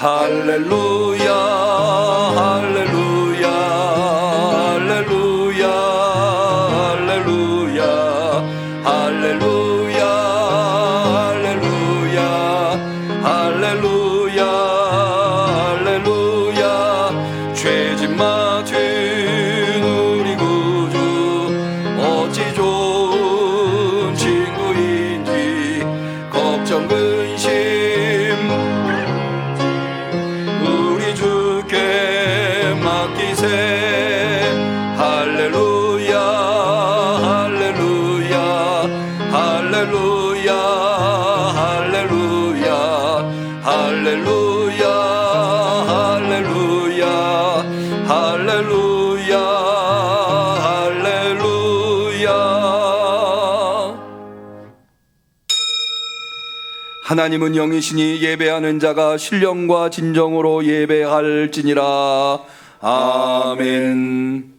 할렐루야 할렐루야 할렐루야 할렐루야 할렐루야 할렐루야 할렐루야 할렐루야 죄짐 맡은 우리 구주 어찌 좋은 친구인지 걱정 근심 우리 주께 맡기세. 할렐루야 할렐루야 할렐루야 할렐루야 할렐루야 할렐루야 할렐루야 할렐루야. 하나님은 영이시니 예배하는 자가 신령과 진정으로 예배할지니라. 아멘.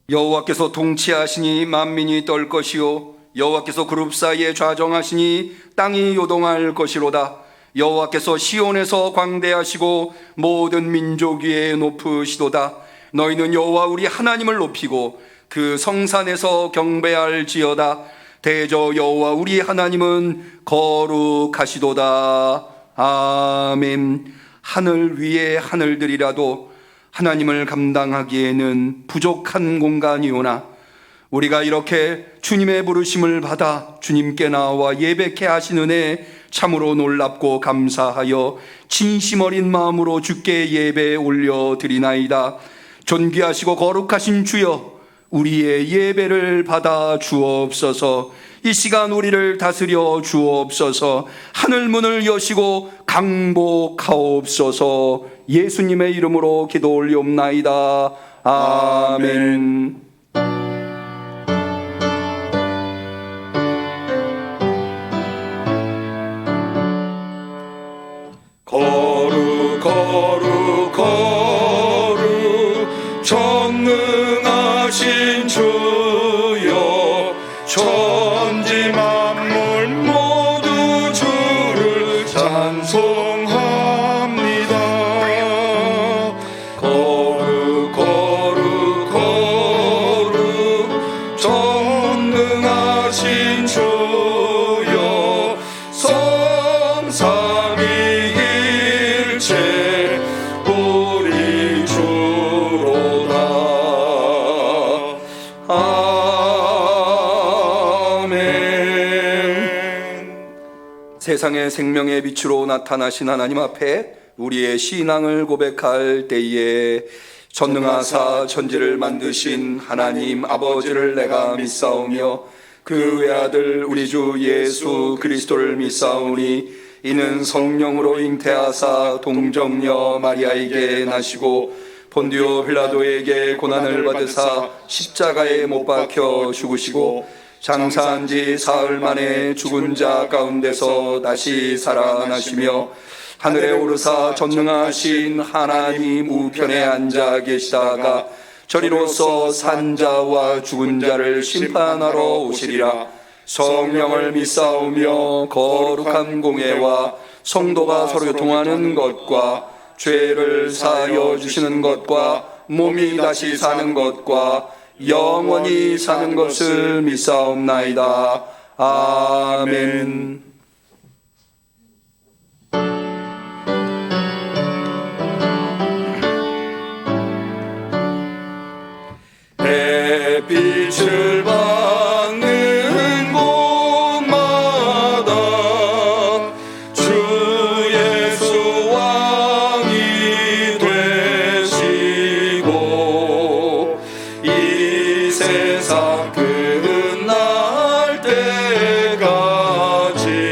여호와께서 통치하시니 만민이 떨 것이요 여호와께서 그룹 사이에 좌정하시니 땅이 요동할 것이로다. 여호와께서 시온에서 광대하시고 모든 민족 위에 높으시도다. 너희는 여호와 우리 하나님을 높이고 그 성산에서 경배할지어다. 대저 여호와 우리 하나님은 거룩하시도다. 아멘. 하늘 위에 하늘들이라도 하나님을 감당하기에는 부족한 공간이오나 우리가 이렇게 주님의 부르심을 받아 주님께 나와 예배케 하신 은혜 참으로 놀랍고 감사하여 진심 어린 마음으로 주께 예배 올려드리나이다. 존귀하시고 거룩하신 주여, 우리의 예배를 받아 주옵소서. 이 시간 우리를 다스려 주옵소서. 하늘문을 여시고 강복하옵소서. 예수님의 이름으로 기도 올리옵나이다. 아멘. 거룩 거룩 거룩 전능하신 주여, 천지 만물 모두 주를 찬송합니다. 거룩 거룩 거룩 전능하신 주여, 성삼위일체 우리 주로다. 세상의 생명의 빛으로 나타나신 하나님 앞에 우리의 신앙을 고백할 때에 전능하사 천지를 만드신 하나님 아버지를 내가 믿사오며 그 외아들 우리 주 예수 그리스도를 믿사오니 이는 성령으로 잉태하사 동정녀 마리아에게 나시고 본디오 빌라도에게 고난을 받으사 십자가에 못 박혀 죽으시고 장사한 지 사흘 만에 죽은 자 가운데서 다시 살아나시며 하늘에 오르사 전능하신 하나님 우편에 앉아 계시다가 저리로서 산 자와 죽은 자를 심판하러 오시리라. 성령을 믿사오며 거룩한 공예와 성도가 서로 교통하는 것과 죄를 사하여 주시는 것과 몸이 다시 사는 것과 영원히 사는 것을 믿사옵나이다. 아멘. 햇빛을 받는 곳마다 주 예수 왕이 되시고 세상 끝날 때까지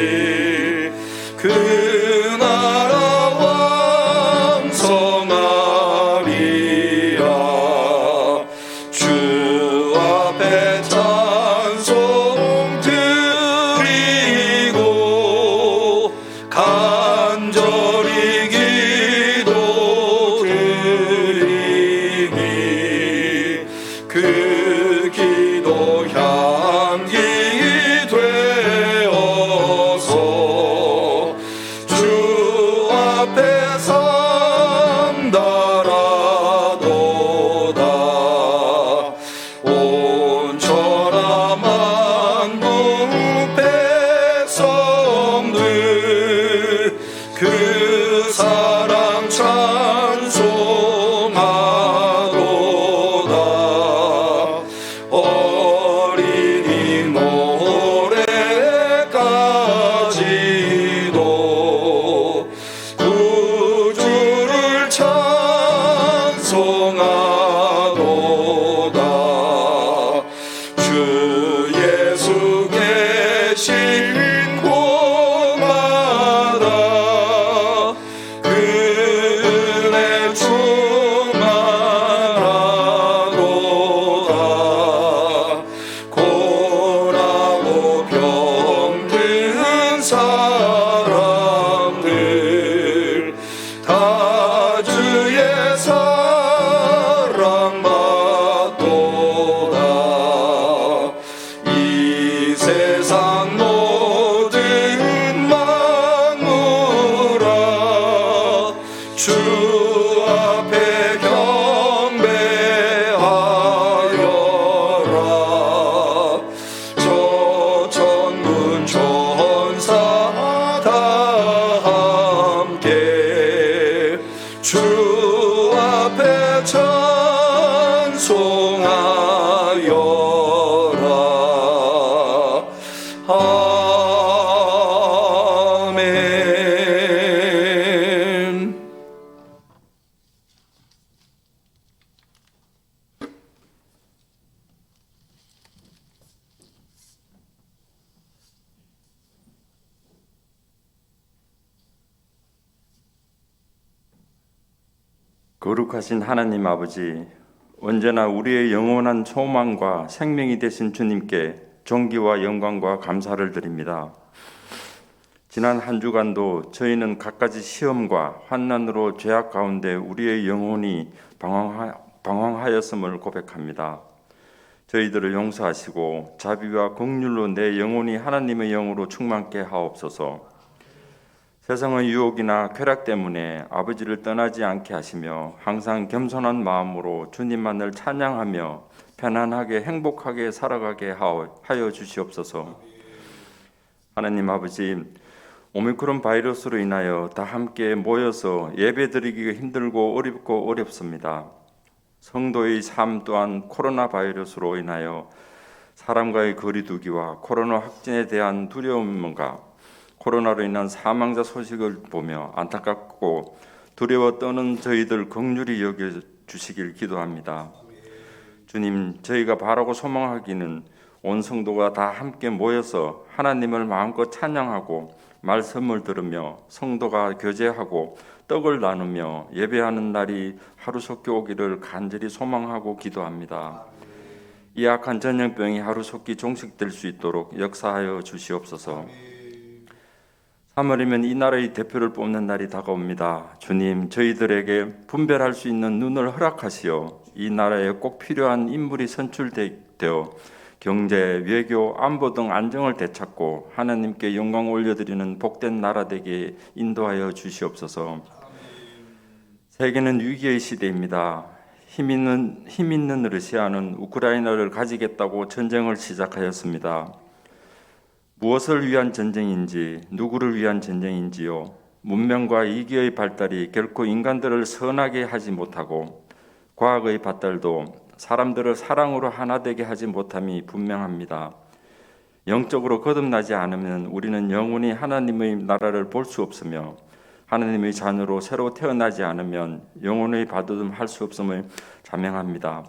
사람들 다 주의 사랑받도다. 이 세상 모든 만물아 주 앞에 경배하여라. 저 천군 천사 다 함께 주 앞에 찬송하여라. 아멘. 거룩하신 하나님 아버지, 언제나 우리의 영원한 소망과 생명이 되신 주님께 존귀와 영광과 감사를 드립니다. 지난 한 주간도 저희는 갖가지 시험과 환난으로 죄악 가운데 우리의 영혼이 방황하였음을 고백합니다. 저희들을 용서하시고 자비와 긍휼로 내 영혼이 하나님의 영으로 충만케 하옵소서. 세상의 유혹이나 쾌락 때문에 아버지를 떠나지 않게 하시며 항상 겸손한 마음으로 주님만을 찬양하며 편안하게 행복하게 살아가게 하여 주시옵소서. 하나님 아버지, 오미크론 바이러스로 인하여 다 함께 모여서 예배드리기가 힘들고 어렵고 어렵습니다. 성도의 삶 또한 코로나 바이러스로 인하여 사람과의 거리두기와 코로나 확진에 대한 두려움과 코로나로 인한 사망자 소식을 보며 안타깝고 두려워 떠는 저희들 긍휼히 여겨주시길 기도합니다. 주님, 저희가 바라고 소망하기는 온 성도가 다 함께 모여서 하나님을 마음껏 찬양하고 말씀을 들으며 성도가 교제하고 떡을 나누며 예배하는 날이 하루속히 오기를 간절히 소망하고 기도합니다. 이 악한 전염병이 하루속히 종식될 수 있도록 역사하여 주시옵소서. 3월이면 이 나라의 대표를 뽑는 날이 다가옵니다. 주님, 저희들에게 분별할 수 있는 눈을 허락하시어 이 나라에 꼭 필요한 인물이 선출되어 경제, 외교, 안보 등 안정을 되찾고 하나님께 영광 올려드리는 복된 나라 되게 인도하여 주시옵소서. 세계는 위기의 시대입니다. 힘 있는 러시아는 우크라이나를 가지겠다고 전쟁을 시작하였습니다. 무엇을 위한 전쟁인지, 누구를 위한 전쟁인지요. 문명과 이기의 발달이 결코 인간들을 선하게 하지 못하고 과학의 발달도 사람들을 사랑으로 하나 되게 하지 못함이 분명합니다. 영적으로 거듭나지 않으면 우리는 영원히 하나님의 나라를 볼 수 없으며 하나님의 자녀로 새로 태어나지 않으면 영혼의 받음할 수 없음을 자명합니다.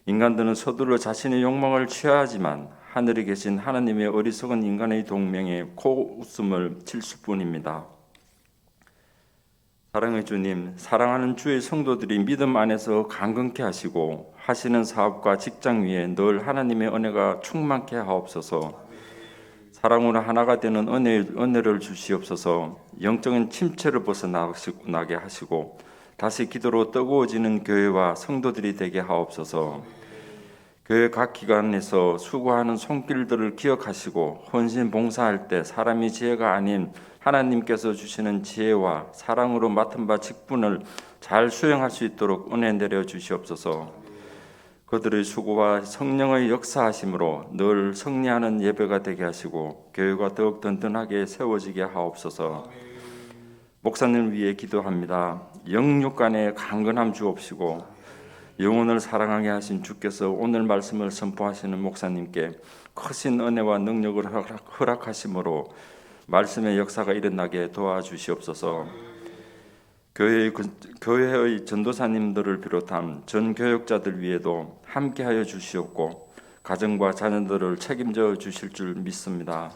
인간들은 서둘러 자신의 욕망을 취하지만 하늘에 계신 하나님의 어리석은 인간의 동맹에 코웃음을 칠 수뿐입니다. 사랑의 주님, 사랑하는 주의 성도들이 믿음 안에서 강건케 하시고 하시는 사업과 직장 위에 늘 하나님의 은혜가 충만케 하옵소서. 사랑으로 하나가 되는 은혜를 주시옵소서. 영적인 침체를 벗어나게 하시고 다시 기도로 뜨거워지는 교회와 성도들이 되게 하옵소서. 교회 각 기관에서 수고하는 손길들을 기억하시고 헌신 봉사할 때 사람의 지혜가 아닌 하나님께서 주시는 지혜와 사랑으로 맡은 바 직분을 잘 수행할 수 있도록 은혜 내려 주시옵소서. 그들의 수고와 성령의 역사하심으로 늘 승리하는 예배가 되게 하시고 교회가 더욱 든든하게 세워지게 하옵소서. 목사님을 위해 기도합니다. 영육 간에 강건함 주옵시고 영혼을 사랑하게 하신 주께서 오늘 말씀을 선포하시는 목사님께 크신 은혜와 능력을 허락하심으로 말씀의 역사가 일어나게 도와주시옵소서. 교회의 전도사님들을 비롯한 전 교역자들 위에도 함께하여 주시옵고 가정과 자녀들을 책임져 주실 줄 믿습니다.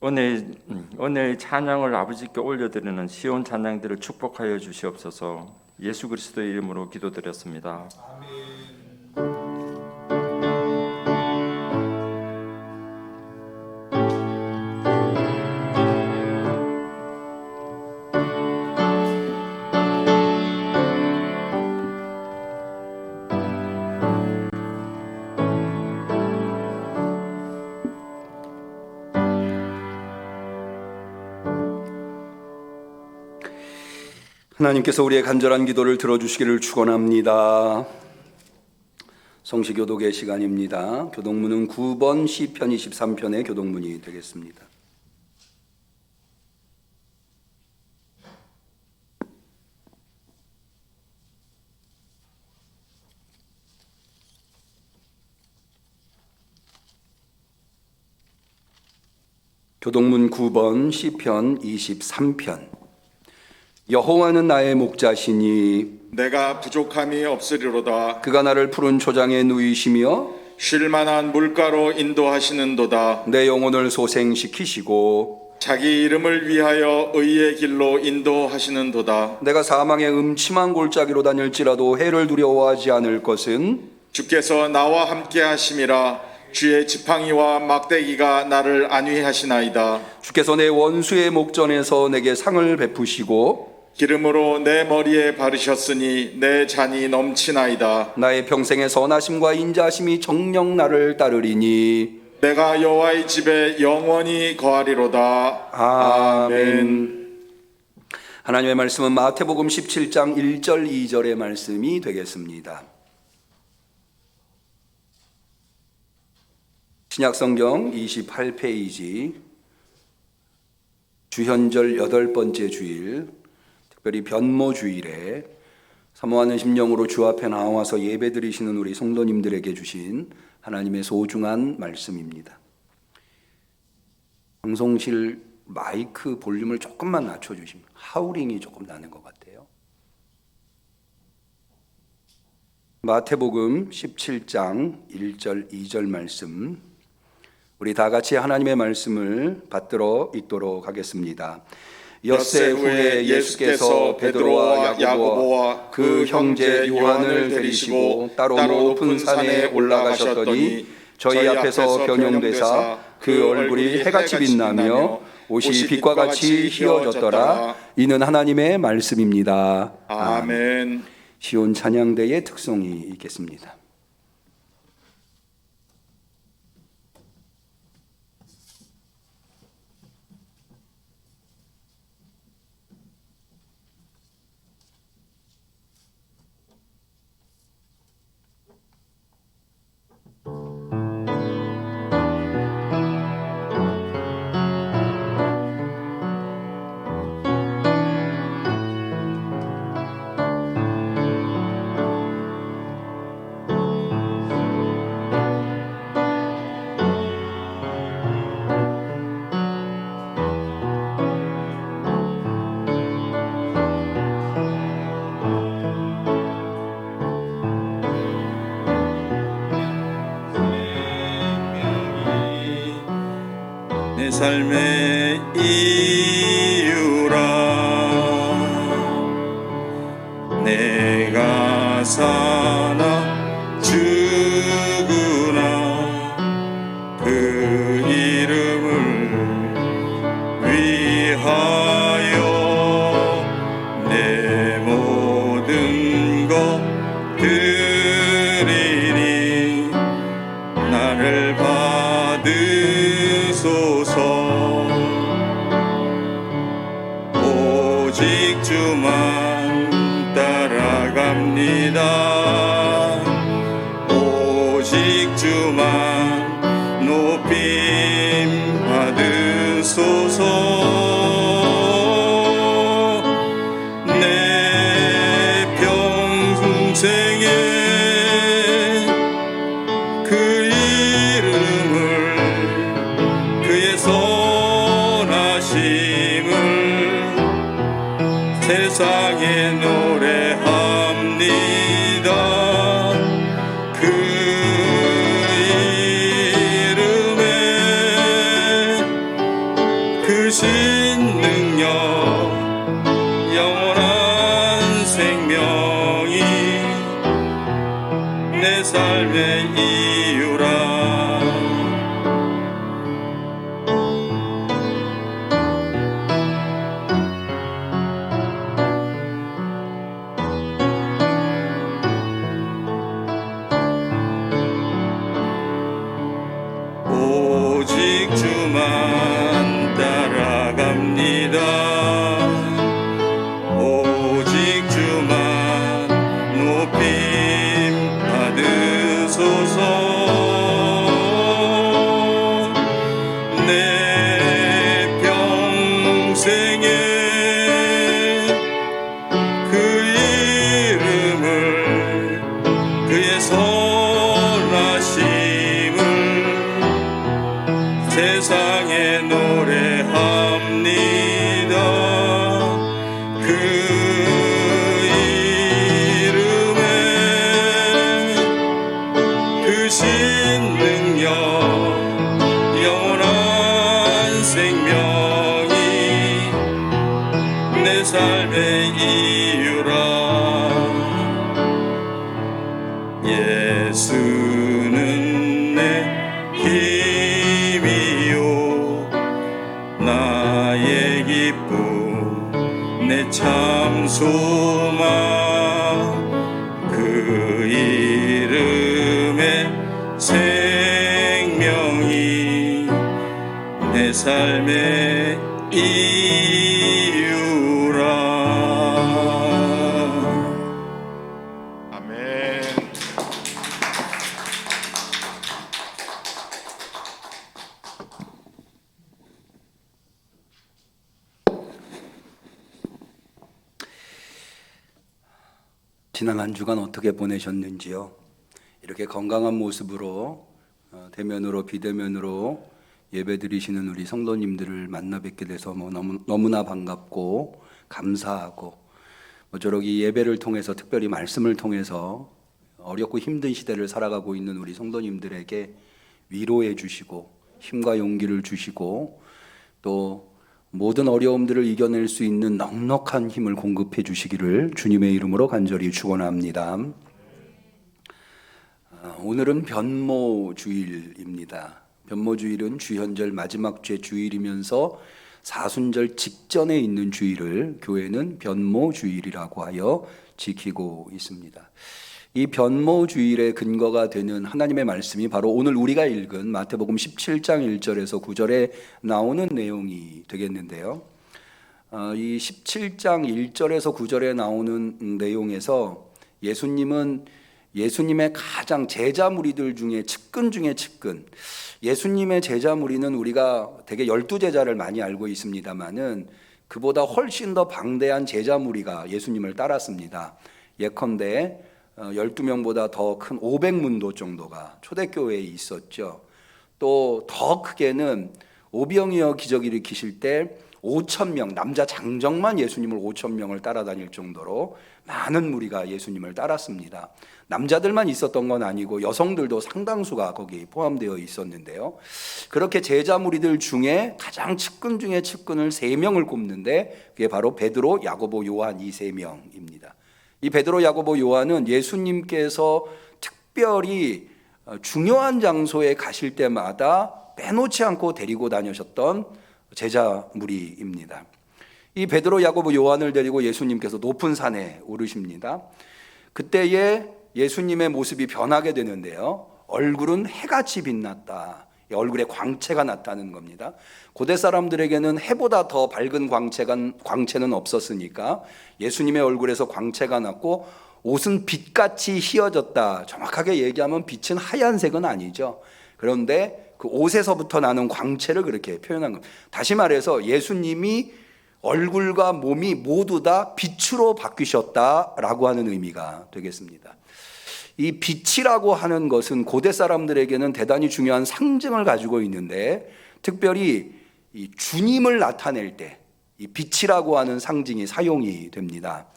은혜의 찬양을 아버지께 올려드리는 시온 찬양들을 축복하여 주시옵소서. 예수 그리스도의 이름으로 기도드렸습니다. 아멘. 하나님께서 우리의 간절한 기도를 들어주시기를 축원합니다. 성시교독의 시간입니다. 교독문은 9번 시편 23편의 교독문이 되겠습니다. 교독문 9번 시편 23편. 여호와는 나의 목자시니 내가 부족함이 없으리로다. 그가 나를 푸른 초장에 누이시며 쉴만한 물가로 인도하시는도다. 내 영혼을 소생시키시고 자기 이름을 위하여 의의 길로 인도하시는도다. 내가 사망의 음침한 골짜기로 다닐지라도 해를 두려워하지 않을 것은 주께서 나와 함께 하심이라. 주의 지팡이와 막대기가 나를 안위하시나이다. 주께서 내 원수의 목전에서 내게 상을 베푸시고 기름으로 내 머리에 바르셨으니 내 잔이 넘치나이다. 나의 평생의 선하심과 인자심이 정녕 나를 따르리니 내가 여호와의 집에 영원히 거하리로다. 아멘. 하나님의 말씀은 마태복음 17장 1절 2절의 말씀이 되겠습니다. 신약성경 28페이지 주현절 8번째 주일, 특별히 변모주일에 사모하는 심령으로 주 앞에 나와서 예배드리시는 우리 성도님들에게 주신 하나님의 소중한 말씀입니다. 방송실 마이크 볼륨을 조금만 낮춰주시면 하우링이 조금 나는 것 같아요. 마태복음 17장 1절 2절 말씀, 우리 다 같이 하나님의 말씀을 받들어 읽도록 하겠습니다. 엿새 후에 예수께서 베드로와 야고보와 그 형제 요한을 데리시고 따로 높은 산에 올라가셨더니 저희 앞에서 변형되사 그 얼굴이 해같이 빛나며 옷이 빛과 같이 휘어졌더라. 이는 하나님의 말씀입니다. 아멘. 시온 찬양대의 특송이 있겠습니다. 내 삶의 이유라. 내가 사나 죽으나 그 이름을 위하여 내 모든 것 드리니 나를 받으소서. 오직 주만 따라갑니다. 오직 주만 높임 받으소서. 내 평생에 그 이름을 그의 선하심을 세상에 노래합니다. 그 이름에 그 신능력 영원한 생명이 내 삶의 이유라. 오직 주만 따라갑니다. 오직 나의 기쁨 내 참 소망 그 이름의 생명이 내 삶의 이유라. 아멘. 지난 한 주간 어떻게 보내셨는지요? 이렇게 건강한 모습으로 대면으로 비대면으로 예배드리시는 우리 성도님들을 만나 뵙게 돼서 너무나 반갑고 감사하고 저렇게 예배를 통해서 특별히 말씀을 통해서 어렵고 힘든 시대를 살아가고 있는 우리 성도님들에게 위로해 주시고 힘과 용기를 주시고 또 모든 어려움들을 이겨낼 수 있는 넉넉한 힘을 공급해 주시기를 주님의 이름으로 간절히 축원합니다. 오늘은 변모주일입니다. 변모주일은 주현절 마지막 주의 주일이면서 사순절 직전에 있는 주일을 교회는 변모주일이라고 하여 지키고 있습니다. 이 변모주일의 근거가 되는 하나님의 말씀이 바로 오늘 우리가 읽은 마태복음 17장 1절에서 9절에 나오는 내용이 되겠는데요. 이 17장 1절에서 9절에 나오는 내용에서 예수님의 가장 제자 무리들 중에 측근 중에 측근, 예수님의 제자 무리는 우리가 되게 12제자를 많이 알고 있습니다만은 그보다 훨씬 더 방대한 제자 무리가 예수님을 따랐습니다. 예컨대 12명보다 더 큰 500문도 정도가 초대교회에 있었죠. 또 더 크게는 오병이어 기적 일으키실 때 5,000명, 남자 장정만 예수님을 5,000명을 따라다닐 정도로 많은 무리가 예수님을 따랐습니다. 남자들만 있었던 건 아니고 여성들도 상당수가 거기 포함되어 있었는데요. 그렇게 제자 무리들 중에 가장 측근 중에 측근을 3명을 꼽는데 그게 바로 베드로, 야고보, 요한 이 3명입니다. 이 베드로, 야고보, 요한은 예수님께서 특별히 중요한 장소에 가실 때마다 빼놓지 않고 데리고 다니셨던 제자 무리입니다. 이 베드로, 야고보, 요한을 데리고 예수님께서 높은 산에 오르십니다. 그때에 예수님의 모습이 변하게 되는데요. 얼굴은 해같이 빛났다. 얼굴에 광채가 났다는 겁니다. 고대 사람들에게는 해보다 더 밝은 광채는 없었으니까 예수님의 얼굴에서 광채가 났고 옷은 빛같이 휘어졌다. 정확하게 얘기하면 빛은 하얀색은 아니죠. 그런데 그 옷에서부터 나는 광채를 그렇게 표현한 겁니다. 다시 말해서 예수님이 얼굴과 몸이 모두 다 빛으로 바뀌셨다라고 하는 의미가 되겠습니다. 이 빛이라고 하는 것은 고대 사람들에게는 대단히 중요한 상징을 가지고 있는데 특별히 이 주님을 나타낼 때 이 빛이라고 하는 상징이 사용이 됩니다.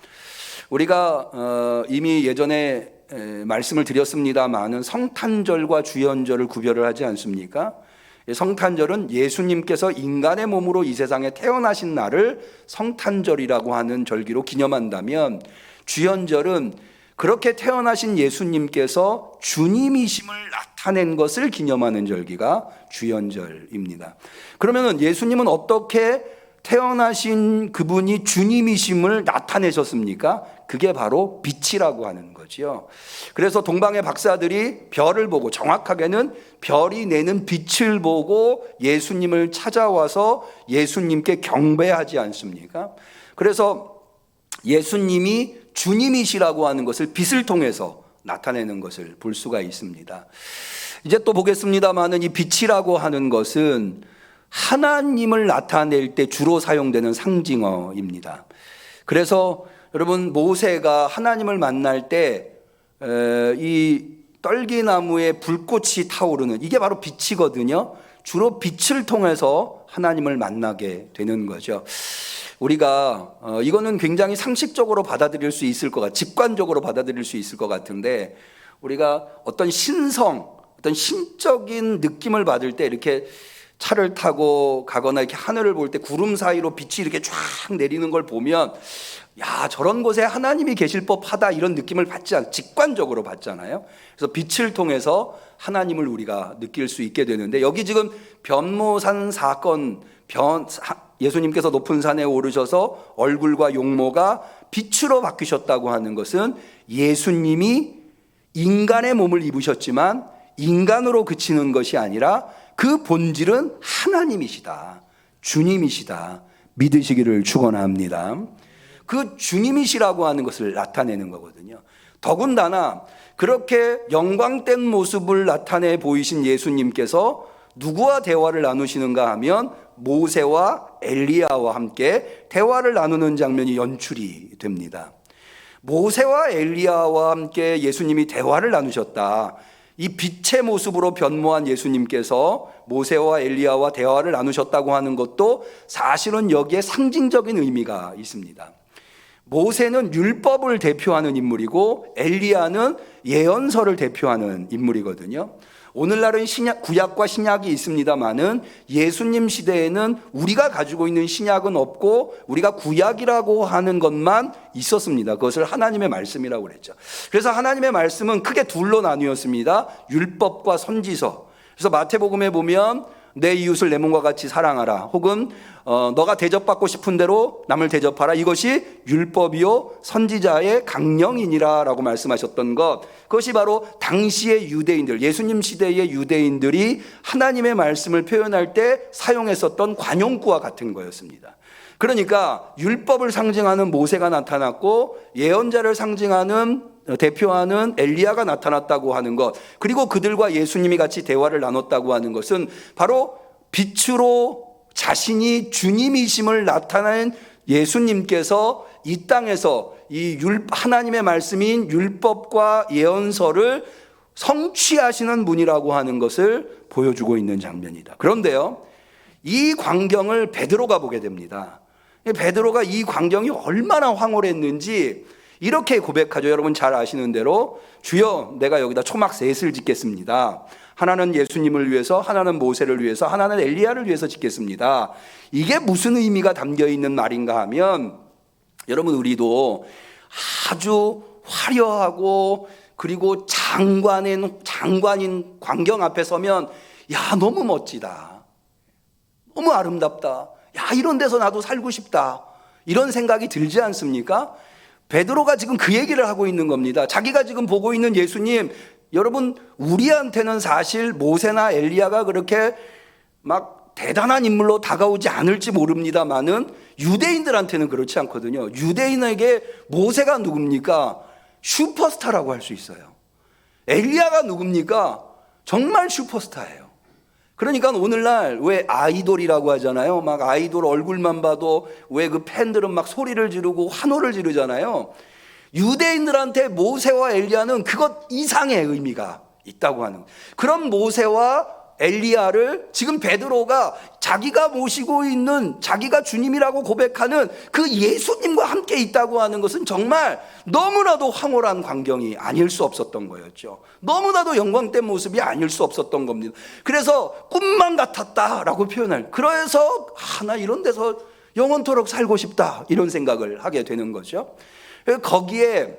우리가 이미 예전에 말씀을 드렸습니다마는 성탄절과 주현절을 구별을 하지 않습니까? 성탄절은 예수님께서 인간의 몸으로 이 세상에 태어나신 날을 성탄절이라고 하는 절기로 기념한다면 주현절은 그렇게 태어나신 예수님께서 주님이심을 나타낸 것을 기념하는 절기가 주현절입니다. 그러면 예수님은 어떻게 태어나신 그분이 주님이심을 나타내셨습니까? 그게 바로 빛이라고 하는 거지요. 그래서 동방의 박사들이 별을 보고, 정확하게는 별이 내는 빛을 보고 예수님을 찾아와서 예수님께 경배하지 않습니까? 그래서 예수님이 주님이시라고 하는 것을 빛을 통해서 나타내는 것을 볼 수가 있습니다. 이제 또 보겠습니다만은 이 빛이라고 하는 것은 하나님을 나타낼 때 주로 사용되는 상징어입니다. 그래서 여러분 모세가 하나님을 만날 때 이 떨기나무에 불꽃이 타오르는 이게 바로 빛이거든요. 주로 빛을 통해서 하나님을 만나게 되는 거죠. 우리가 이거는 굉장히 상식적으로 받아들일 수 있을 것 직관적으로 받아들일 수 있을 것 같은데 우리가 어떤 신적인 느낌을 받을 때 이렇게 차를 타고 가거나 이렇게 하늘을 볼 때 구름 사이로 빛이 이렇게 쫙 내리는 걸 보면 야, 저런 곳에 하나님이 계실 법하다 이런 느낌을 직관적으로 받잖아요. 그래서 빛을 통해서 하나님을 우리가 느낄 수 있게 되는데, 여기 지금 변모산 사건, 예수님께서 높은 산에 오르셔서 얼굴과 용모가 빛으로 바뀌셨다고 하는 것은 예수님이 인간의 몸을 입으셨지만 인간으로 그치는 것이 아니라 그 본질은 하나님이시다, 주님이시다 믿으시기를 축원합니다. 그 주님이시라고 하는 것을 나타내는 거거든요. 더군다나 그렇게 영광된 모습을 나타내 보이신 예수님께서 누구와 대화를 나누시는가 하면 모세와 엘리야와 함께 대화를 나누는 장면이 연출이 됩니다. 모세와 엘리야와 함께 예수님이 대화를 나누셨다. 이 빛의 모습으로 변모한 예수님께서 모세와 엘리야와 대화를 나누셨다고 하는 것도 사실은 여기에 상징적인 의미가 있습니다. 모세는 율법을 대표하는 인물이고 엘리야는 예언서를 대표하는 인물이거든요. 오늘날은 구약과 신약이 있습니다마는 예수님 시대에는 우리가 가지고 있는 신약은 없고 우리가 구약이라고 하는 것만 있었습니다. 그것을 하나님의 말씀이라고 그랬죠. 그래서 하나님의 말씀은 크게 둘로 나뉘었습니다. 율법과 선지서. 그래서 마태복음에 보면 내 이웃을 내 몸과 같이 사랑하라, 혹은 너가 대접받고 싶은 대로 남을 대접하라, 이것이 율법이요 선지자의 강령이니라 라고 말씀하셨던 것, 그것이 바로 당시의 유대인들, 예수님 시대의 유대인들이 하나님의 말씀을 표현할 때 사용했었던 관용구와 같은 거였습니다. 그러니까 율법을 상징하는 모세가 나타났고 예언자를 대표하는 엘리야가 나타났다고 하는 것, 그리고 그들과 예수님이 같이 대화를 나눴다고 하는 것은 바로 빛으로 자신이 주님이심을 나타낸 예수님께서 이 땅에서 하나님의 말씀인 율법과 예언서를 성취하시는 분이라고 하는 것을 보여주고 있는 장면이다. 그런데요, 이 광경을 베드로가 보게 됩니다. 베드로가 이 광경이 얼마나 황홀했는지 이렇게 고백하죠. 여러분 잘 아시는 대로, 주여 내가 여기다 초막 셋을 짓겠습니다. 하나는 예수님을 위해서, 하나는 모세를 위해서, 하나는 엘리야를 위해서 짓겠습니다. 이게 무슨 의미가 담겨 있는 말인가 하면, 여러분 우리도 아주 화려하고 그리고 장관인 광경 앞에 서면 야, 너무 멋지다, 너무 아름답다, 야, 이런 데서 나도 살고 싶다, 이런 생각이 들지 않습니까? 베드로가 지금 그 얘기를 하고 있는 겁니다. 자기가 지금 보고 있는 예수님, 여러분 우리한테는 사실 모세나 엘리야가 그렇게 막 대단한 인물로 다가오지 않을지 모릅니다만은 유대인들한테는 그렇지 않거든요. 유대인에게 모세가 누굽니까? 슈퍼스타라고 할 수 있어요. 엘리야가 누굽니까? 정말 슈퍼스타예요. 그러니까 오늘날 왜 아이돌이라고 하잖아요. 막 아이돌 얼굴만 봐도 왜 그 팬들은 막 소리를 지르고 환호를 지르잖아요. 유대인들한테 모세와 엘리야는 그것 이상의 의미가 있다고 하는, 그런 모세와 엘리야를 지금 베드로가 자기가 모시고 있는, 자기가 주님이라고 고백하는 그 예수님과 함께 있다고 하는 것은 정말 너무나도 황홀한 광경이 아닐 수 없었던 거였죠. 너무나도 영광된 모습이 아닐 수 없었던 겁니다. 그래서 꿈만 같았다라고 표현할, 그래서 나 이런 데서 영원토록 살고 싶다, 이런 생각을 하게 되는 거죠. 거기에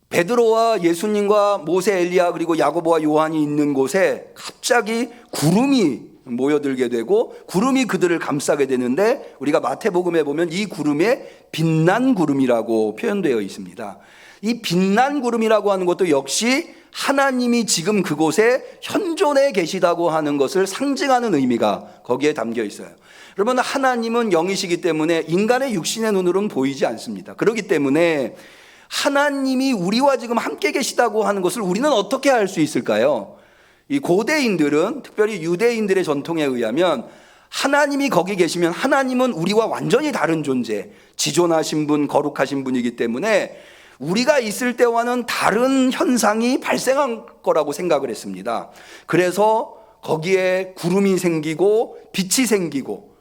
베드로와 예수님과 모세, 엘리야, 그리고 야고보와 요한이 있는 곳에 갑자기 구름이 모여들게 되고 구름이 그들을 감싸게 되는데, 우리가 마태복음에 보면 이 구름에 빛난 구름이라고 표현되어 있습니다. 이 빛난 구름이라고 하는 것도 역시 하나님이 지금 그곳에 현존해 계시다고 하는 것을 상징하는 의미가 거기에 담겨 있어요. 여러분, 하나님은 영이시기 때문에 인간의 육신의 눈으로는 보이지 않습니다. 그렇기 때문에 하나님이 우리와 지금 함께 계시다고 하는 것을 우리는 어떻게 알 수 있을까요? 이 고대인들은, 특별히 유대인들의 전통에 의하면 하나님이 거기 계시면 하나님은 우리와 완전히 다른 존재, 지존하신 분, 거룩하신 분이기 때문에 우리가 있을 때와는 다른 현상이 발생한 거라고 생각을 했습니다. 그래서 거기에 구름이 생기고 빛이 생기고,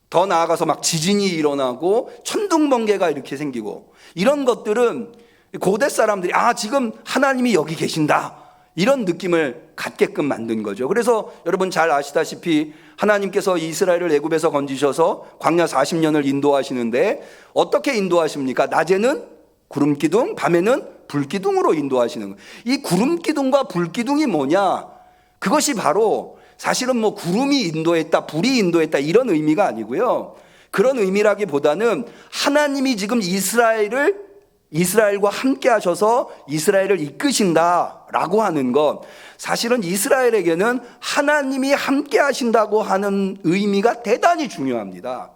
더 나아가서 막 지진이 일어나고 천둥번개가 이렇게 생기고, 이런 것들은 고대 사람들이 지금 하나님이 여기 계신다, 이런 느낌을 갖게끔 만든 거죠. 그래서 여러분 잘 아시다시피 하나님께서 이스라엘을 애굽에서 건지셔서 광야 40년을 인도하시는데 어떻게 인도하십니까? 낮에는 구름 기둥, 밤에는 불 기둥으로 인도하시는 거예요. 이 구름 기둥과 불 기둥이 뭐냐? 그것이 바로 사실은 뭐 구름이 인도했다, 불이 인도했다 이런 의미가 아니고요. 그런 의미라기보다는 하나님이 지금 이스라엘과 함께 하셔서 이스라엘을 이끄신다라고 하는 것, 사실은 이스라엘에게는 하나님이 함께 하신다고 하는 의미가 대단히 중요합니다.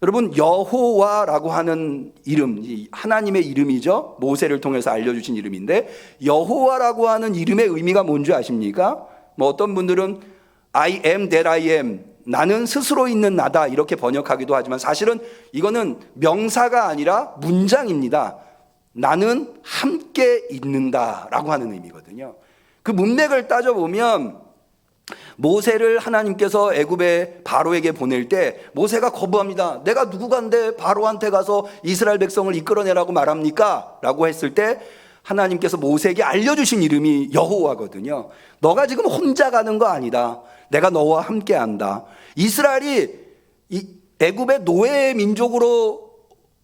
여러분, 여호와라고 하는 이름, 하나님의 이름이죠. 모세를 통해서 알려주신 이름인데, 여호와라고 하는 이름의 의미가 뭔지 아십니까? 뭐 어떤 분들은 I am that I am, 나는 스스로 있는 나다 이렇게 번역하기도 하지만 사실은 이거는 명사가 아니라 문장입니다. 나는 함께 있는다라고 하는 의미거든요. 그 문맥을 따져보면 모세를 하나님께서 애굽의 바로에게 보낼 때 모세가 거부합니다. 내가 누구간데 바로한테 가서 이스라엘 백성을 이끌어내라고 말합니까? 라고 했을 때 하나님께서 모세에게 알려주신 이름이 여호와거든요. 너가 지금 혼자 가는 거 아니다. 내가 너와 함께 한다. 이스라엘이 애굽의 노예 민족으로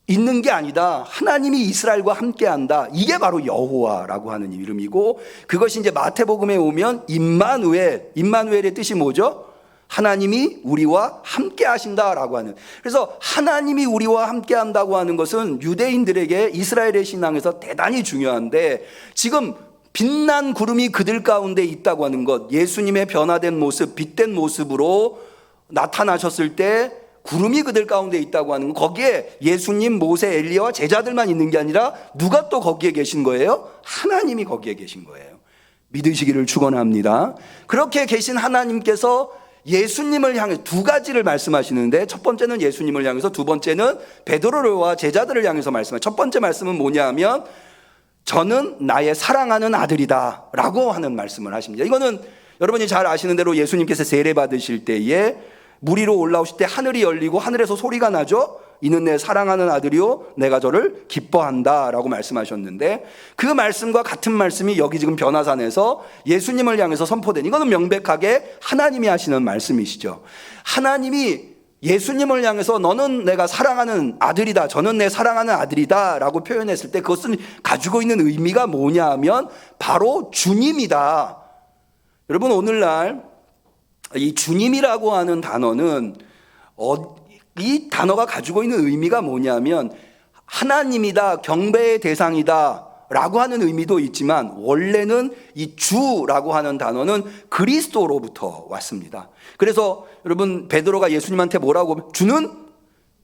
있는 게 아니다. 하나님이 이스라엘과 함께 한다. 이게 바로 여호와라고 하는 이름이고, 그것이 이제 마태복음에 오면 임마누엘의 뜻이 뭐죠? 하나님이 우리와 함께 하신다라고 하는. 그래서 하나님이 우리와 함께 한다고 하는 것은 유대인들에게 이스라엘의 신앙에서 대단히 중요한데, 지금 빛난 구름이 그들 가운데 있다고 하는 것, 예수님의 변화된 모습, 빛된 모습으로 나타나셨을 때 구름이 그들 가운데 있다고 하는 것, 거기에 예수님, 모세, 엘리야와 제자들만 있는 게 아니라 누가 또 거기에 계신 거예요? 하나님이 거기에 계신 거예요. 믿으시기를 축원합니다. 그렇게 계신 하나님께서 예수님을 향해 두 가지를 말씀하시는데, 첫 번째는 예수님을 향해서, 두 번째는 베드로와 제자들을 향해서 말씀하시죠. 첫 번째 말씀은 뭐냐 하면 저는 나의 사랑하는 아들이다 라고 하는 말씀을 하십니다. 이거는 여러분이 잘 아시는 대로 예수님께서 세례 받으실 때에 물 위로 올라오실 때 하늘이 열리고 하늘에서 소리가 나죠. 이는 내 사랑하는 아들이요 내가 저를 기뻐한다 라고 말씀하셨는데, 그 말씀과 같은 말씀이 여기 지금 변화산에서 예수님을 향해서 선포된, 이거는 명백하게 하나님이 하시는 말씀이시죠. 하나님이 예수님을 향해서 너는 내가 사랑하는 아들이다, 저는 내 사랑하는 아들이다 라고 표현했을 때 그것은 가지고 있는 의미가 뭐냐 하면 바로 주님이다. 여러분, 오늘날 이 주님이라고 하는 단어는 이 단어가 가지고 있는 의미가 뭐냐면 하나님이다, 경배의 대상이다 라고 하는 의미도 있지만, 원래는 이 주라고 하는 단어는 그리스도로부터 왔습니다. 그래서 여러분, 베드로가 예수님한테 뭐라고 하면 주는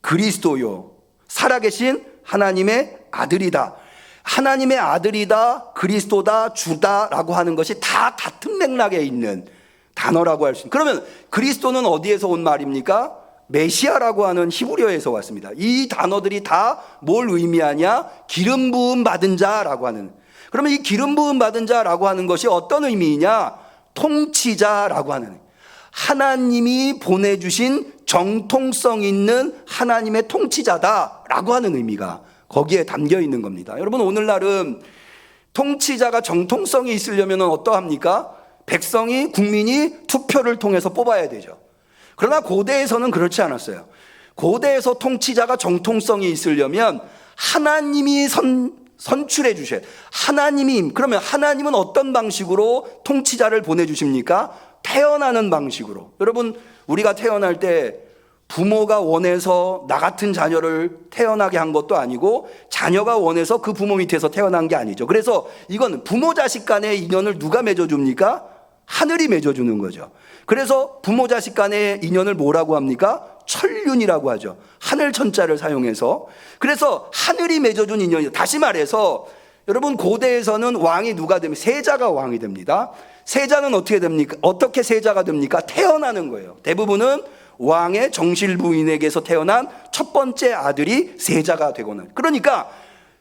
그리스도요, 살아계신 하나님의 아들이다, 하나님의 아들이다, 그리스도다, 주다 라고 하는 것이 다 같은 맥락에 있는 단어라고 할 수 있습니다. 그러면 그리스도는 어디에서 온 말입니까? 메시아라고 하는 히브리어에서 왔습니다. 이 단어들이 다 뭘 의미하냐? 기름 부음 받은 자라고 하는. 그러면 이 기름 부음 받은 자라고 하는 것이 어떤 의미이냐? 통치자라고 하는, 하나님이 보내주신 정통성 있는 하나님의 통치자다라고 하는 의미가 거기에 담겨 있는 겁니다. 여러분, 오늘날은 통치자가 정통성이 있으려면 어떠합니까? 백성이, 국민이 투표를 통해서 뽑아야 되죠. 그러나 고대에서는 그렇지 않았어요. 고대에서 통치자가 정통성이 있으려면 하나님이 선출해 주셔야 돼요. 그러면 하나님은 어떤 방식으로 통치자를 보내주십니까? 태어나는 방식으로. 여러분, 우리가 태어날 때 부모가 원해서 나 같은 자녀를 태어나게 한 것도 아니고, 자녀가 원해서 그 부모 밑에서 태어난 게 아니죠. 그래서 이건 부모 자식 간의 인연을 누가 맺어줍니까? 하늘이 맺어주는 거죠. 그래서 부모 자식 간의 인연을 뭐라고 합니까? 천륜이라고 하죠. 하늘 천자를 사용해서. 그래서 하늘이 맺어준 인연이죠. 다시 말해서 여러분, 고대에서는 왕이 누가 되면 세자가 왕이 됩니다. 세자는 어떻게 됩니까? 어떻게 세자가 됩니까? 태어나는 거예요. 대부분은 왕의 정실 부인에게서 태어난 첫 번째 아들이 세자가 되거나. 그러니까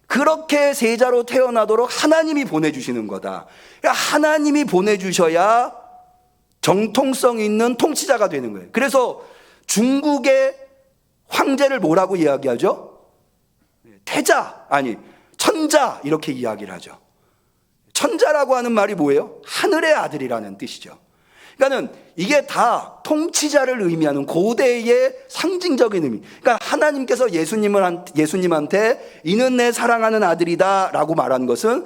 그렇게 세자로 태어나도록 하나님이 보내주시는 거다. 그러니까 하나님이 보내주셔야 정통성 있는 통치자가 되는 거예요. 그래서 중국의 황제를 뭐라고 이야기하죠? 천자 이렇게 이야기를 하죠. 천자라고 하는 말이 뭐예요? 하늘의 아들이라는 뜻이죠. 그러니까는 이게 다 통치자를 의미하는 고대의 상징적인 의미. 그러니까 하나님께서 예수님한테 이는 내 사랑하는 아들이다 라고 말한 것은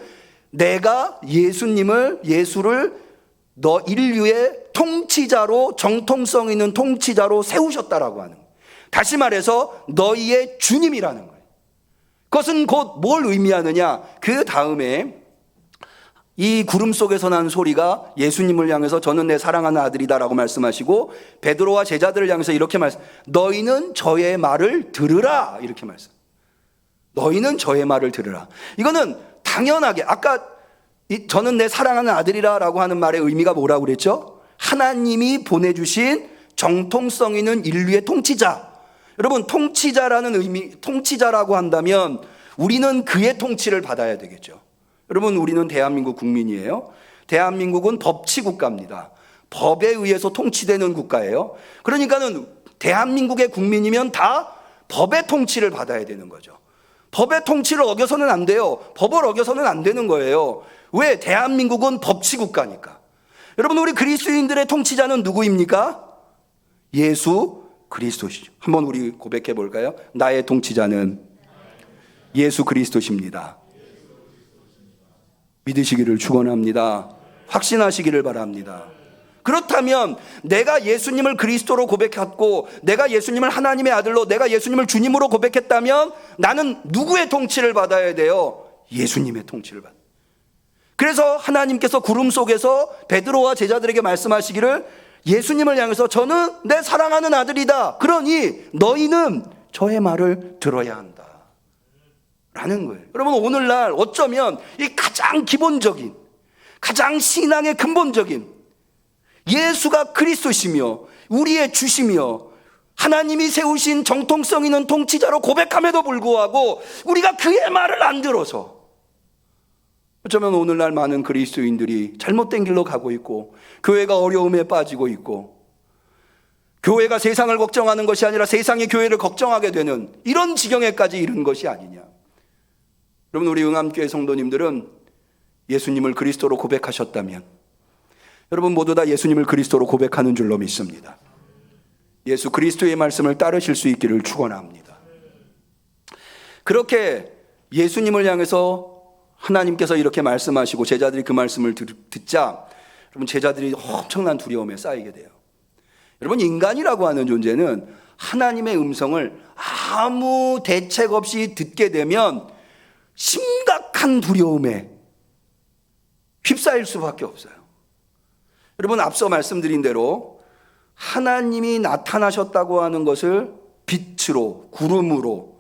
내가 예수를 너 인류의 통치자로, 정통성 있는 통치자로 세우셨다라고 하는 거예요. 다시 말해서 너희의 주님이라는 거예요. 그것은 곧 뭘 의미하느냐? 그 다음에 이 구름 속에서 난 소리가 예수님을 향해서 저는 내 사랑하는 아들이다라고 말씀하시고, 베드로와 제자들을 향해서 이렇게 너희는 저의 말을 들으라 이렇게 말씀. 너희는 저의 말을 들으라. 이거는 당연하게 아까 저는 내 사랑하는 아들이라고 하는 말의 의미가 뭐라고 그랬죠? 하나님이 보내주신 정통성 있는 인류의 통치자. 여러분, 통치자라는 의미, 통치자라고 한다면 우리는 그의 통치를 받아야 되겠죠. 여러분, 우리는 대한민국 국민이에요. 대한민국은 법치국가입니다. 법에 의해서 통치되는 국가예요. 그러니까는 대한민국의 국민이면 다 법의 통치를 받아야 되는 거죠. 법의 통치를 어겨서는 안 돼요. 법을 어겨서는 안 되는 거예요. 왜? 대한민국은 법치국가니까. 여러분, 우리 그리스도인들의 통치자는 누구입니까? 예수 그리스도시죠. 한번 우리 고백해 볼까요? 나의 통치자는 예수 그리스도십니다. 믿으시기를 축원합니다. 확신하시기를 바랍니다. 그렇다면 내가 예수님을 그리스도로 고백했고, 내가 예수님을 하나님의 아들로, 내가 예수님을 주님으로 고백했다면 나는 누구의 통치를 받아야 돼요? 예수님의 통치를 받아요. 그래서 하나님께서 구름 속에서 베드로와 제자들에게 말씀하시기를, 예수님을 향해서 저는 내 사랑하는 아들이다. 그러니 너희는 저의 말을 들어야 한다 라는 거예요. 여러분, 오늘날 어쩌면 이 가장 기본적인, 가장 신앙의 근본적인 예수가 그리스도시며 우리의 주시며 하나님이 세우신 정통성 있는 통치자로 고백함에도 불구하고 우리가 그의 말을 안 들어서, 어쩌면 오늘날 많은 그리스도인들이 잘못된 길로 가고 있고, 교회가 어려움에 빠지고 있고, 교회가 세상을 걱정하는 것이 아니라 세상이 교회를 걱정하게 되는 이런 지경에까지 이른 것이 아니냐. 여러분, 우리 응암교회 성도님들은 예수님을 그리스도로 고백하셨다면 여러분 모두 다 예수님을 그리스도로 고백하는 줄로 믿습니다. 예수 그리스도의 말씀을 따르실 수 있기를 축원합니다. 그렇게 예수님을 향해서 하나님께서 이렇게 말씀하시고 제자들이 그 말씀을 듣자 여러분, 제자들이 엄청난 두려움에 쌓이게 돼요. 여러분, 인간이라고 하는 존재는 하나님의 음성을 아무 대책 없이 듣게 되면 심각한 두려움에 휩싸일 수밖에 없어요. 여러분, 앞서 말씀드린 대로 하나님이 나타나셨다고 하는 것을 빛으로, 구름으로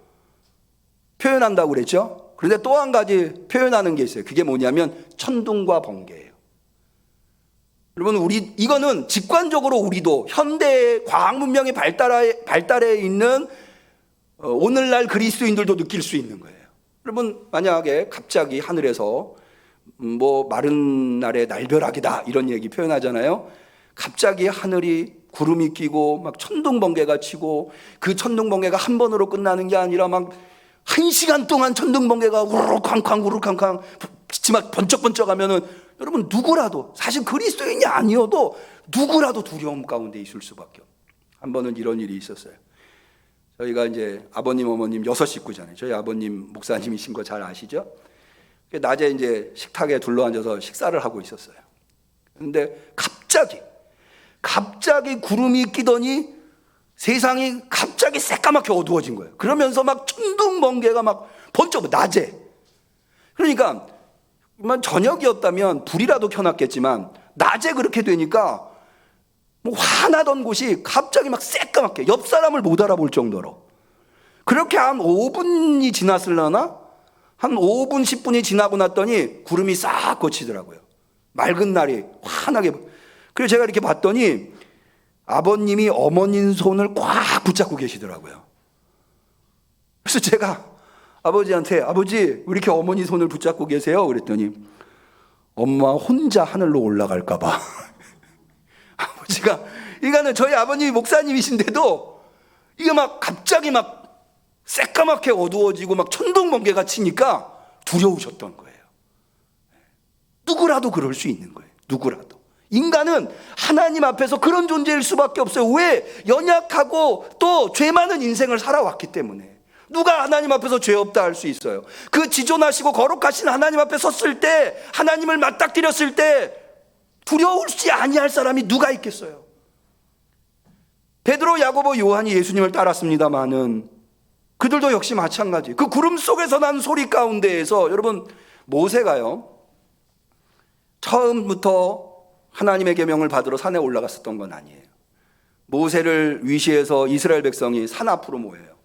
표현한다고 그랬죠. 그런데 또 한 가지 표현하는 게 있어요. 그게 뭐냐면 천둥과 번개예요. 여러분, 이거는 직관적으로 우리도 현대 과학 문명의 발달에 있는 오늘날 그리스도인들도 느낄 수 있는 거예요. 여러분, 만약에 갑자기 하늘에서 마른 날의 날벼락이다 이런 얘기 표현하잖아요. 갑자기 하늘이 구름이 끼고 막 천둥 번개가 치고, 그 천둥 번개가 한 번으로 끝나는 게 아니라 막 1시간 동안 천둥 번개가 우르르 쾅쾅 우르르 쾅쾅 빛이 막 번쩍번쩍 하면은 여러분, 누구라도, 사실 그리스도인이 아니어도 누구라도 두려움 가운데 있을 수밖에 없어요. 한 번은 이런 일이 있었어요. 저희가 이제 아버님 어머님 6 식구잖아요. 저희 아버님 목사님이신 거 잘 아시죠? 낮에 이제 식탁에 둘러앉아서 식사를 하고 있었어요. 그런데 갑자기 구름이 끼더니 세상이 갑자기 새까맣게 어두워진 거예요. 그러면서 막 천둥 번개가 막 번쩍, 낮에. 그러니까 저녁이었다면 불이라도 켜놨겠지만 낮에 그렇게 되니까 화나던 곳이 갑자기 막 새까맣게, 옆 사람을 못 알아볼 정도로. 그렇게 한 5분이 지났으려나? 한 5분 10분이 지나고 났더니 구름이 싹 걷히더라고요. 맑은 날이 환하게. 그래서 제가 이렇게 봤더니 아버님이 어머님 손을 꽉 붙잡고 계시더라고요. 그래서 제가 아버지한테, 아버지 왜 이렇게 어머니 손을 붙잡고 계세요? 그랬더니 엄마 혼자 하늘로 올라갈까 봐. 아버지가, 이거는 저희 아버님이 목사님이신데도 이게 막 갑자기 막 새까맣게 어두워지고 막 천둥 번개가 치니까 두려우셨던 거예요. 누구라도 그럴 수 있는 거예요. 누구라도. 인간은 하나님 앞에서 그런 존재일 수밖에 없어요. 왜? 연약하고 또 죄 많은 인생을 살아왔기 때문에. 누가 하나님 앞에서 죄 없다 할 수 있어요? 그 지존하시고 거룩하신 하나님 앞에 섰을 때, 하나님을 맞닥뜨렸을 때 두려울지 아니할 사람이 누가 있겠어요? 베드로, 야고보, 요한이 예수님을 따랐습니다마는 그들도 역시 마찬가지. 그 구름 속에서 난 소리 가운데에서, 여러분, 모세가요 처음부터 하나님의 계명을 받으러 산에 올라갔었던 건 아니에요. 모세를 위시해서 이스라엘 백성이 산 앞으로 모여요.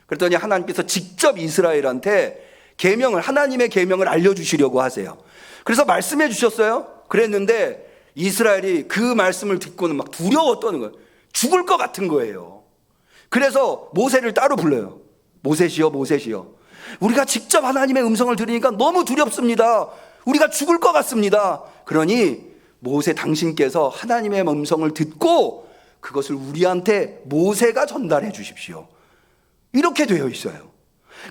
그랬더니 하나님께서 직접 이스라엘한테 계명을, 하나님의 계명을 알려주시려고 하세요. 그래서 말씀해 주셨어요. 그랬는데 이스라엘이 그 말씀을 듣고는 막 두려웠다는 거예요. 죽을 것 같은 거예요. 그래서 모세를 따로 불러요. 모세시여, 모세시여, 우리가 직접 하나님의 음성을 들으니까 너무 두렵습니다. 우리가 죽을 것 같습니다. 그러니 모세, 당신께서 하나님의 음성을 듣고 그것을 우리한테 모세가 전달해 주십시오. 이렇게 되어 있어요.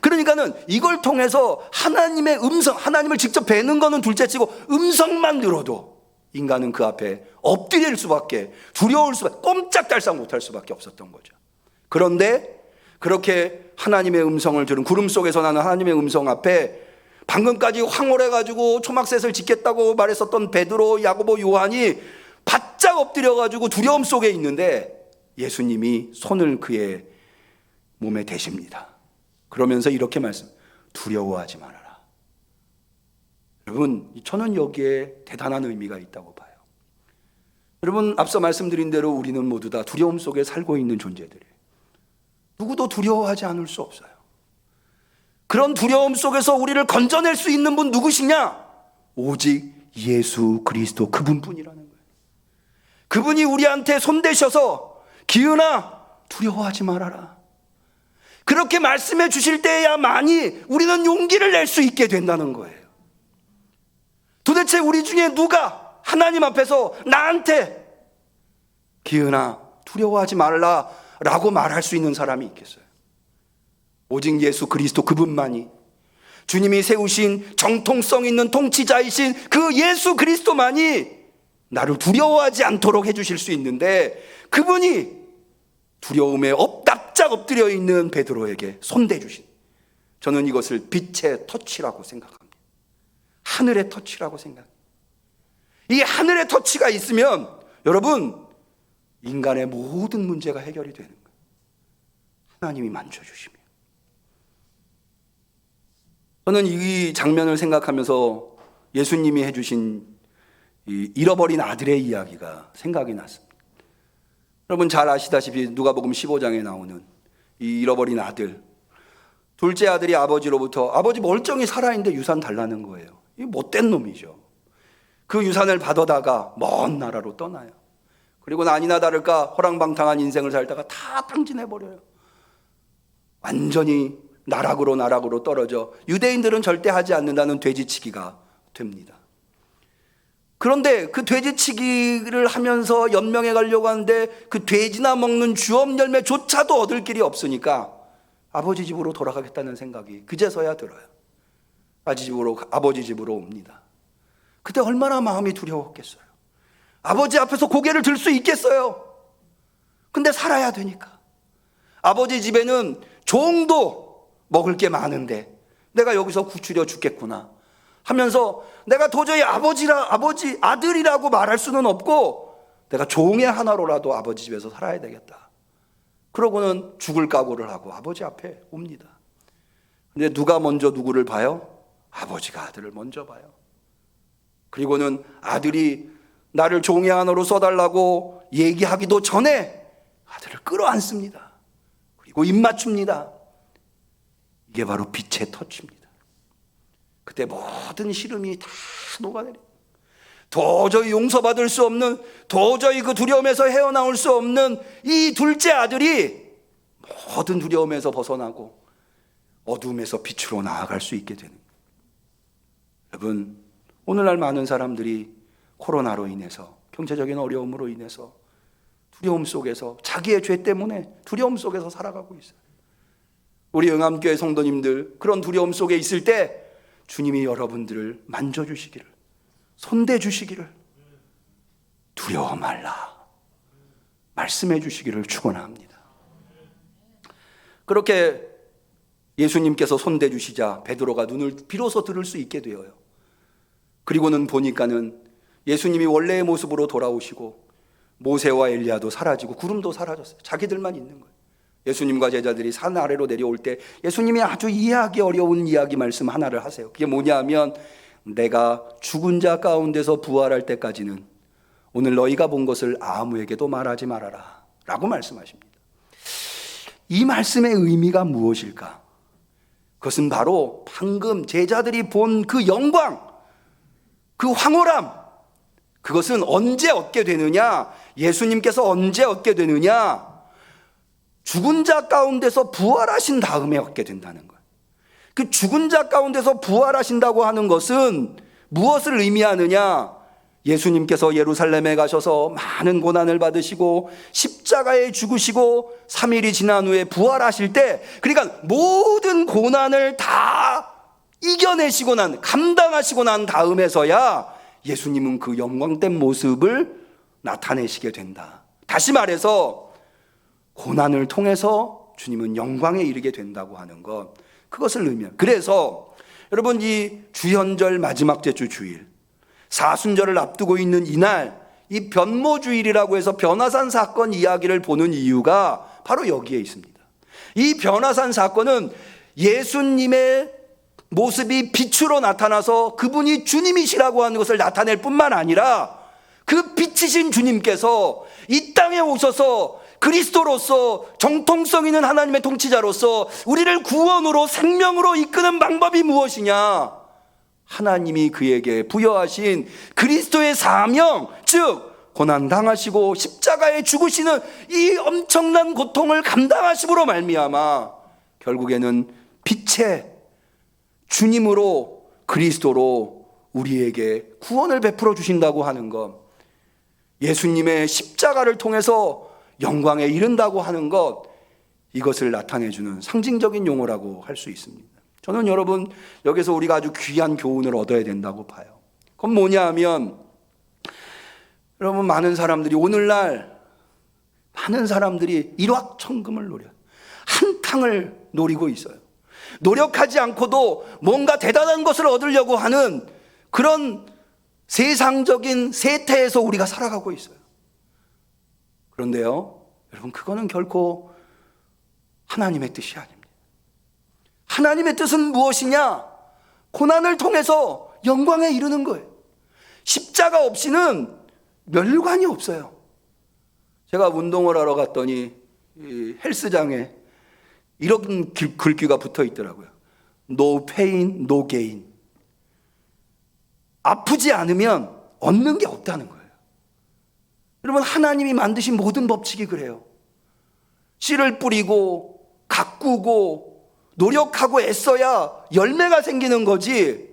그러니까는 이걸 통해서 하나님의 음성, 하나님을 직접 뵈는 거는 둘째치고 음성만 들어도 인간은 그 앞에 엎드릴 수밖에, 두려울 수밖에, 꼼짝달싹 못할 수밖에 없었던 거죠. 그런데 그렇게 하나님의 음성을 들은, 구름 속에서 나는 하나님의 음성 앞에 방금까지 황홀해가지고 초막셋을 짓겠다고 말했었던 베드로, 야고보, 요한이 바짝 엎드려가지고 두려움 속에 있는데 예수님이 손을 그의 몸에 대십니다. 그러면서 이렇게 두려워하지 말아라. 여러분, 저는 여기에 대단한 의미가 있다고 봐요. 여러분, 앞서 말씀드린 대로 우리는 모두 다 두려움 속에 살고 있는 존재들이에요. 누구도 두려워하지 않을 수 없어요. 그런 두려움 속에서 우리를 건져낼 수 있는 분 누구시냐? 오직 예수 그리스도, 그분뿐이라는 거예요. 그분이 우리한테 손대셔서 기은아, 두려워하지 말아라, 그렇게 말씀해 주실 때야만이 우리는 용기를 낼 수 있게 된다는 거예요. 도대체 우리 중에 누가 하나님 앞에서 나한테 기은아, 두려워하지 말라 라고 말할 수 있는 사람이 있겠어요? 오직 예수 그리스도, 그분만이, 주님이 세우신 정통성 있는 통치자이신 그 예수 그리스도만이 나를 두려워하지 않도록 해주실 수 있는데, 그분이 두려움에 납작 엎드려 있는 베드로에게 손대주신, 저는 이것을 빛의 터치라고 생각합니다. 하늘의 터치라고 생각합니다. 이 하늘의 터치가 있으면 여러분, 인간의 모든 문제가 해결이 되는 거예요. 하나님이 만져주시면. 저는 이 장면을 생각하면서 예수님이 해주신 이 잃어버린 아들의 이야기가 생각이 났습니다. 여러분 잘 아시다시피 누가복음 15장에 나오는 이 잃어버린 아들, 둘째 아들이 아버지로부터, 아버지 멀쩡히 살아있는데 유산 달라는 거예요. 이 못된 놈이죠. 그 유산을 받아다가 먼 나라로 떠나요. 그리고 아니나 다를까 호랑방탕한 인생을 살다가 다 탕진해버려요. 완전히 나락으로 떨어져 유대인들은 절대 하지 않는다는 돼지치기가 됩니다. 그런데 그 돼지치기를 하면서 연명해 가려고 하는데 그 돼지나 먹는 주업 열매조차도 얻을 길이 없으니까 아버지 집으로 돌아가겠다는 생각이 그제서야 들어요. 아버지 집으로 옵니다. 그때 얼마나 마음이 두려웠겠어요. 아버지 앞에서 고개를 들 수 있겠어요. 근데 살아야 되니까. 아버지 집에는 종도 먹을 게 많은데 내가 여기서 구출려 죽겠구나 하면서 내가 도저히 아들이라고 말할 수는 없고 내가 종의 하나로라도 아버지 집에서 살아야 되겠다. 그러고는 죽을 각오를 하고 아버지 앞에 옵니다. 근데 누가 먼저 누구를 봐요? 아버지가 아들을 먼저 봐요. 그리고는 아들이 나를 종의 하나로 써달라고 얘기하기도 전에 아들을 끌어안습니다. 그리고 입맞춥니다. 이게 바로 빛의 터치입니다. 그때 모든 시름이 다 녹아내려. 도저히 용서받을 수 없는, 도저히 그 두려움에서 헤어나올 수 없는 이 둘째 아들이 모든 두려움에서 벗어나고 어둠에서 빛으로 나아갈 수 있게 되는 거예요. 여러분, 오늘날 많은 사람들이 코로나로 인해서, 경제적인 어려움으로 인해서 두려움 속에서, 자기의 죄 때문에 두려움 속에서 살아가고 있어요. 우리 응암교회 성도님들, 그런 두려움 속에 있을 때 주님이 여러분들을 만져주시기를, 손대 주시기를, 두려워 말라 말씀해 주시기를 축원합니다. 그렇게 예수님께서 손대 주시자 베드로가 눈을 비로소 들을 수 있게 되어요. 그리고는 보니까는 예수님이 원래의 모습으로 돌아오시고 모세와 엘리야도 사라지고 구름도 사라졌어요. 자기들만 있는 거예요. 예수님과 제자들이 산 아래로 내려올 때 예수님이 아주 이해하기 어려운 이야기 말씀 하나를 하세요. 그게 뭐냐 하면, 내가 죽은 자 가운데서 부활할 때까지는 오늘 너희가 본 것을 아무에게도 말하지 말아라 라고 말씀하십니다. 이 말씀의 의미가 무엇일까? 그것은 바로 방금 제자들이 본 그 영광, 그 황홀함, 그것은 언제 얻게 되느냐? 예수님께서 언제 얻게 되느냐? 죽은 자 가운데서 부활하신 다음에 얻게 된다는 거예요. 그 죽은 자 가운데서 부활하신다고 하는 것은 무엇을 의미하느냐? 예수님께서 예루살렘에 가셔서 많은 고난을 받으시고 십자가에 죽으시고 3일이 지난 후에 부활하실 때, 그러니까 모든 고난을 다 이겨내시고 감당하시고 난 다음에서야 예수님은 그 영광된 모습을 나타내시게 된다. 다시 말해서 고난을 통해서 주님은 영광에 이르게 된다고 하는 것, 그것을 의미합니다. 그래서 여러분, 이 주현절 마지막 제주 주일, 사순절을 앞두고 있는 이날, 이 변모주일이라고 해서 변화산 사건 이야기를 보는 이유가 바로 여기에 있습니다. 이 변화산 사건은 예수님의 모습이 빛으로 나타나서 그분이 주님이시라고 하는 것을 나타낼 뿐만 아니라, 그 빛이신 주님께서 이 땅에 오셔서 그리스도로서 정통성 있는 하나님의 통치자로서 우리를 구원으로, 생명으로 이끄는 방법이 무엇이냐? 하나님이 그에게 부여하신 그리스도의 사명, 즉 고난당하시고 십자가에 죽으시는 이 엄청난 고통을 감당하심으로 말미암아 결국에는 빛의 주님으로, 그리스도로 우리에게 구원을 베풀어 주신다고 하는 것, 예수님의 십자가를 통해서 영광에 이른다고 하는 것, 이것을 나타내주는 상징적인 용어라고 할 수 있습니다. 저는 여러분, 여기서 우리가 아주 귀한 교훈을 얻어야 된다고 봐요. 그건 뭐냐 하면, 여러분, 많은 사람들이 오늘날 많은 사람들이 일확천금을 노려요. 한탕을 노리고 있어요. 노력하지 않고도 뭔가 대단한 것을 얻으려고 하는 그런 세상적인 세태에서 우리가 살아가고 있어요. 그런데요, 여러분, 그거는 결코 하나님의 뜻이 아닙니다. 하나님의 뜻은 무엇이냐? 고난을 통해서 영광에 이르는 거예요. 십자가 없이는 멸관이 없어요. 제가 운동을 하러 갔더니 이 헬스장에 이런 글귀가 붙어 있더라고요. No pain, no gain. 아프지 않으면 얻는 게 없다는 거예요. 여러분, 하나님이 만드신 모든 법칙이 그래요. 씨를 뿌리고 가꾸고 노력하고 애써야 열매가 생기는 거지,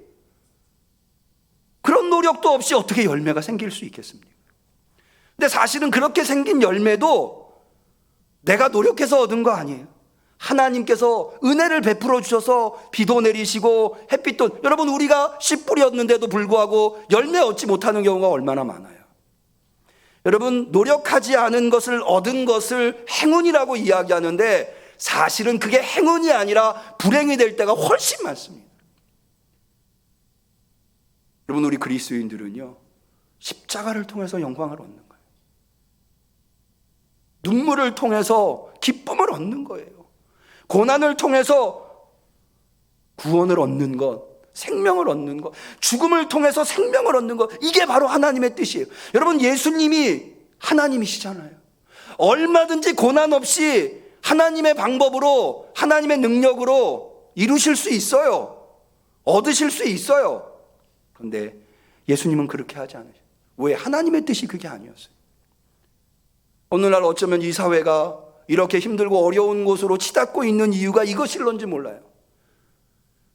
그런 노력도 없이 어떻게 열매가 생길 수 있겠습니까? 근데 사실은 그렇게 생긴 열매도 내가 노력해서 얻은 거 아니에요. 하나님께서 은혜를 베풀어 주셔서 비도 내리시고 햇빛도, 여러분, 우리가 씨 뿌렸는데도 불구하고 열매 얻지 못하는 경우가 얼마나 많아요. 여러분, 노력하지 않은 것을 얻은 것을 행운이라고 이야기하는데 사실은 그게 행운이 아니라 불행이 될 때가 훨씬 많습니다. 여러분, 우리 그리스도인들은요, 십자가를 통해서 영광을 얻는 거예요. 눈물을 통해서 기쁨을 얻는 거예요. 고난을 통해서 구원을 얻는 것, 생명을 얻는 것, 죽음을 통해서 생명을 얻는 것, 이게 바로 하나님의 뜻이에요. 여러분, 예수님이 하나님이시잖아요. 얼마든지 고난 없이 하나님의 방법으로, 하나님의 능력으로 이루실 수 있어요. 얻으실 수 있어요. 그런데 예수님은 그렇게 하지 않으셔요. 왜? 하나님의 뜻이 그게 아니었어요. 오늘날 어쩌면 이 사회가 이렇게 힘들고 어려운 곳으로 치닫고 있는 이유가 이것일런지 몰라요.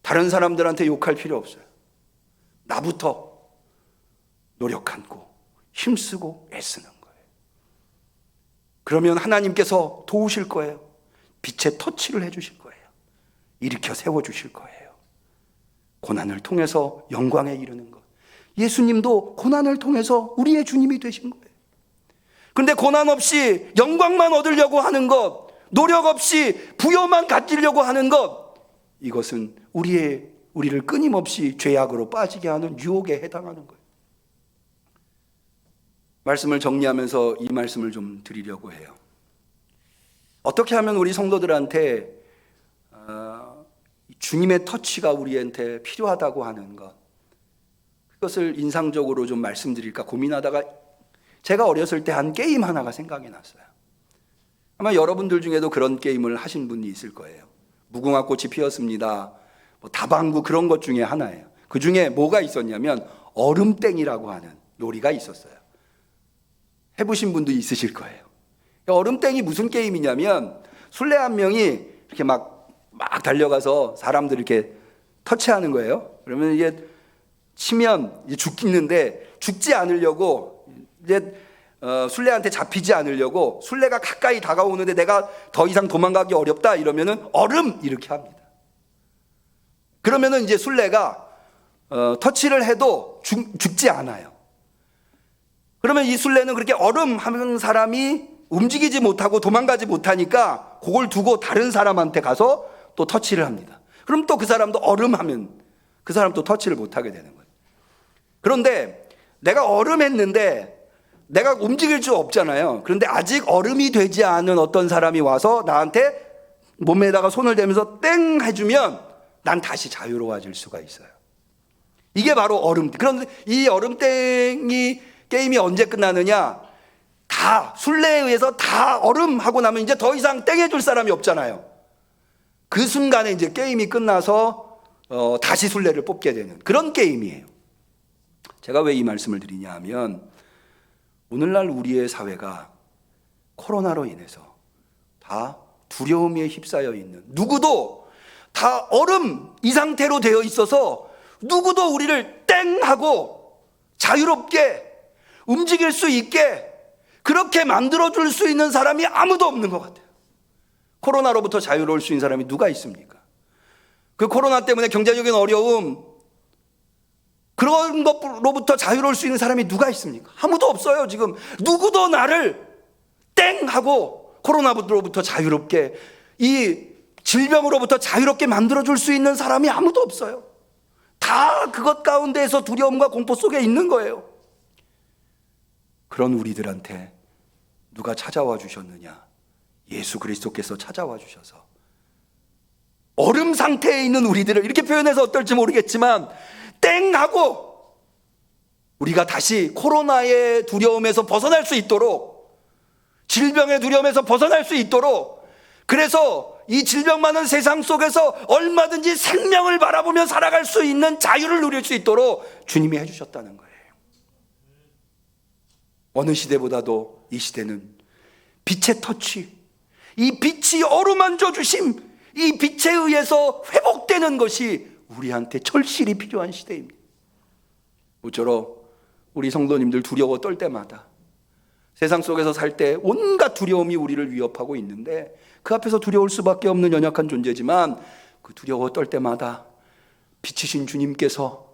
다른 사람들한테 욕할 필요 없어요. 나부터 노력하고 힘쓰고 애쓰는 거예요. 그러면 하나님께서 도우실 거예요. 빛의 터치를 해주실 거예요. 일으켜 세워주실 거예요. 고난을 통해서 영광에 이르는 것, 예수님도 고난을 통해서 우리의 주님이 되신 거예요. 그런데 고난 없이 영광만 얻으려고 하는 것, 노력 없이 부여만 갖추려고 하는 것, 이것은 우리를 끊임없이 죄악으로 빠지게 하는 유혹에 해당하는 거예요. 말씀을 정리하면서 이 말씀을 좀 드리려고 해요. 어떻게 하면 우리 성도들한테 주님의 터치가 우리한테 필요하다고 하는 것, 그것을 인상적으로 좀 말씀드릴까 고민하다가 제가 어렸을 때 한 게임 하나가 생각이 났어요. 아마 여러분들 중에도 그런 게임을 하신 분이 있을 거예요. 무궁화 꽃이 피었습니다, 다방구, 그런 것 중에 하나예요. 그 중에 뭐가 있었냐면 얼음땡이라고 하는 놀이가 있었어요. 해보신 분도 있으실 거예요. 얼음땡이 무슨 게임이냐면 술래 한 명이 이렇게 막 달려가서 사람들 이렇게 터치하는 거예요. 그러면 이게 치면 이제 죽겠는데 죽지 않으려고 이제 술래한테 잡히지 않으려고 술래가 가까이 다가오는데 내가 더 이상 도망가기 어렵다 이러면은 얼음 이렇게 합니다. 그러면은 이제 술래가 터치를 해도 죽지 않아요. 그러면 이 술래는 그렇게 얼음 하는 사람이 움직이지 못하고 도망가지 못하니까 그걸 두고 다른 사람한테 가서 또 터치를 합니다. 그럼 또 그 사람도 얼음 하면 그 사람 또 터치를 못하게 되는 거예요. 그런데 내가 얼음 했는데 내가 움직일 수 없잖아요. 그런데 아직 얼음이 되지 않은 어떤 사람이 와서 나한테 몸에다가 손을 대면서 땡 해주면 난 다시 자유로워질 수가 있어요. 이게 바로 얼음. 그런데 이 얼음땡이 게임이 언제 끝나느냐? 다 술래에 의해서 다 얼음하고 나면 이제 더 이상 땡해줄 사람이 없잖아요. 그 순간에 이제 게임이 끝나서 다시 술래를 뽑게 되는 그런 게임이에요. 제가 왜 이 말씀을 드리냐 하면 오늘날 우리의 사회가 코로나로 인해서 다 두려움에 휩싸여 있는, 누구도 다 얼음 이 상태로 되어 있어서 누구도 우리를 땡 하고 자유롭게 움직일 수 있게 그렇게 만들어줄 수 있는 사람이 아무도 없는 것 같아요. 코로나로부터 자유로울 수 있는 사람이 누가 있습니까? 그 코로나 때문에 경제적인 어려움, 그런 것로부터 자유로울 수 있는 사람이 누가 있습니까? 아무도 없어요. 지금 누구도 나를 땡 하고 코로나로부터 자유롭게, 이 질병으로부터 자유롭게 만들어줄 수 있는 사람이 아무도 없어요. 다 그것 가운데에서 두려움과 공포 속에 있는 거예요. 그런 우리들한테 누가 찾아와 주셨느냐? 예수 그리스도께서 찾아와 주셔서 얼음 상태에 있는 우리들을, 이렇게 표현해서 어떨지 모르겠지만 땡 하고 우리가 다시 코로나의 두려움에서 벗어날 수 있도록, 질병의 두려움에서 벗어날 수 있도록, 그래서 이 질병 많은 세상 속에서 얼마든지 생명을 바라보며 살아갈 수 있는 자유를 누릴 수 있도록 주님이 해주셨다는 거예요. 어느 시대보다도 이 시대는 빛의 터치, 이 빛이 어루만져 주심, 이 빛에 의해서 회복되는 것이 우리한테 절실히 필요한 시대입니다. 모쪼록 우리 성도님들 두려워 떨 때마다, 세상 속에서 살 때 온갖 두려움이 우리를 위협하고 있는데 그 앞에서 두려울 수밖에 없는 연약한 존재지만, 그 두려워 떨 때마다 빛이신 주님께서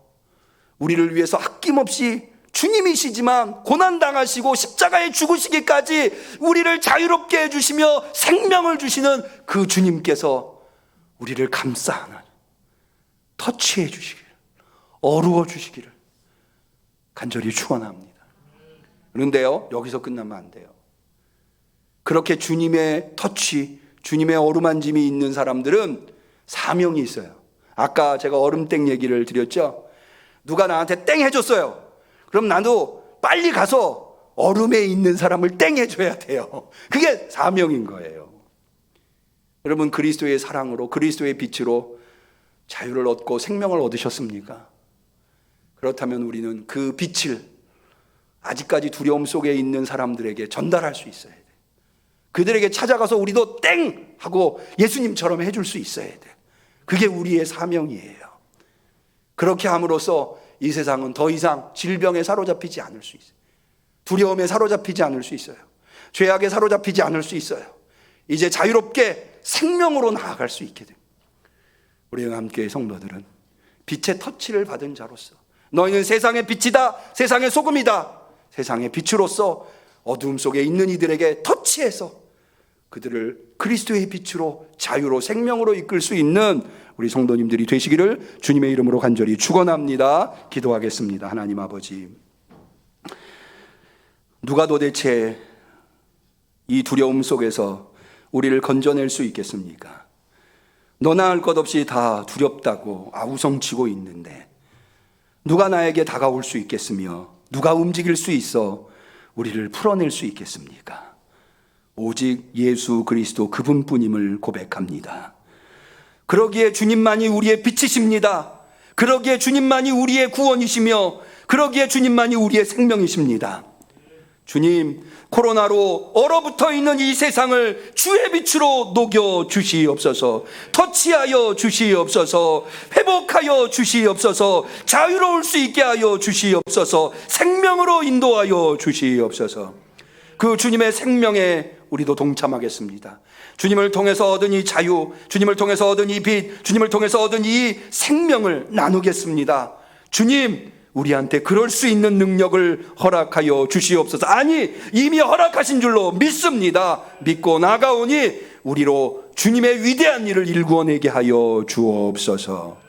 우리를 위해서 아낌없이, 주님이시지만 고난당하시고 십자가에 죽으시기까지 우리를 자유롭게 해주시며 생명을 주시는 그 주님께서 우리를 감싸 안아 터치해 주시기를, 어루어 주시기를 간절히 축원합니다. 그런데요, 여기서 끝나면 안 돼요. 그렇게 주님의 터치, 주님의 어루만짐이 있는 사람들은 사명이 있어요. 아까 제가 얼음땡 얘기를 드렸죠. 누가 나한테 땡 해줬어요. 그럼 나도 빨리 가서 얼음에 있는 사람을 땡 해줘야 돼요. 그게 사명인 거예요. 여러분, 그리스도의 사랑으로, 그리스도의 빛으로 자유를 얻고 생명을 얻으셨습니까? 그렇다면 우리는 그 빛을 아직까지 두려움 속에 있는 사람들에게 전달할 수 있어야 돼. 그들에게 찾아가서 우리도 땡 하고 예수님처럼 해줄 수 있어야 돼. 그게 우리의 사명이에요. 그렇게 함으로써 이 세상은 더 이상 질병에 사로잡히지 않을 수 있어요. 두려움에 사로잡히지 않을 수 있어요. 죄악에 사로잡히지 않을 수 있어요. 이제 자유롭게 생명으로 나아갈 수 있게 됩니다. 우리 함께 성도들은 빛의 터치를 받은 자로서 너희는 세상의 빛이다, 세상의 소금이다. 세상의 빛으로서 어두움 속에 있는 이들에게 터치해서 그들을 그리스도의 빛으로 자유로 생명으로 이끌 수 있는 우리 성도님들이 되시기를 주님의 이름으로 간절히 축원합니다. 기도하겠습니다. 하나님 아버지, 누가 도대체 이 두려움 속에서 우리를 건져낼 수 있겠습니까? 너나 할 것 없이 다 두렵다고 아우성치고 있는데 누가 나에게 다가올 수 있겠으며 누가 움직일 수 있어 우리를 풀어낼 수 있겠습니까? 오직 예수 그리스도 그분뿐임을 고백합니다. 그러기에 주님만이 우리의 빛이십니다. 그러기에 주님만이 우리의 구원이시며 그러기에 주님만이 우리의 생명이십니다. 주님, 코로나로 얼어붙어 있는 이 세상을 주의 빛으로 녹여 주시옵소서. 터치하여 주시옵소서. 회복하여 주시옵소서. 자유로울 수 있게 하여 주시옵소서. 생명으로 인도하여 주시옵소서. 그 주님의 생명에 우리도 동참하겠습니다. 주님을 통해서 얻은 이 자유, 주님을 통해서 얻은 이 빛, 주님을 통해서 얻은 이 생명을 나누겠습니다. 주님, 우리한테 그럴 수 있는 능력을 허락하여 주시옵소서. 아니, 이미 허락하신 줄로 믿습니다. 믿고 나가오니 우리로 주님의 위대한 일을 일구어내게 하여 주옵소서.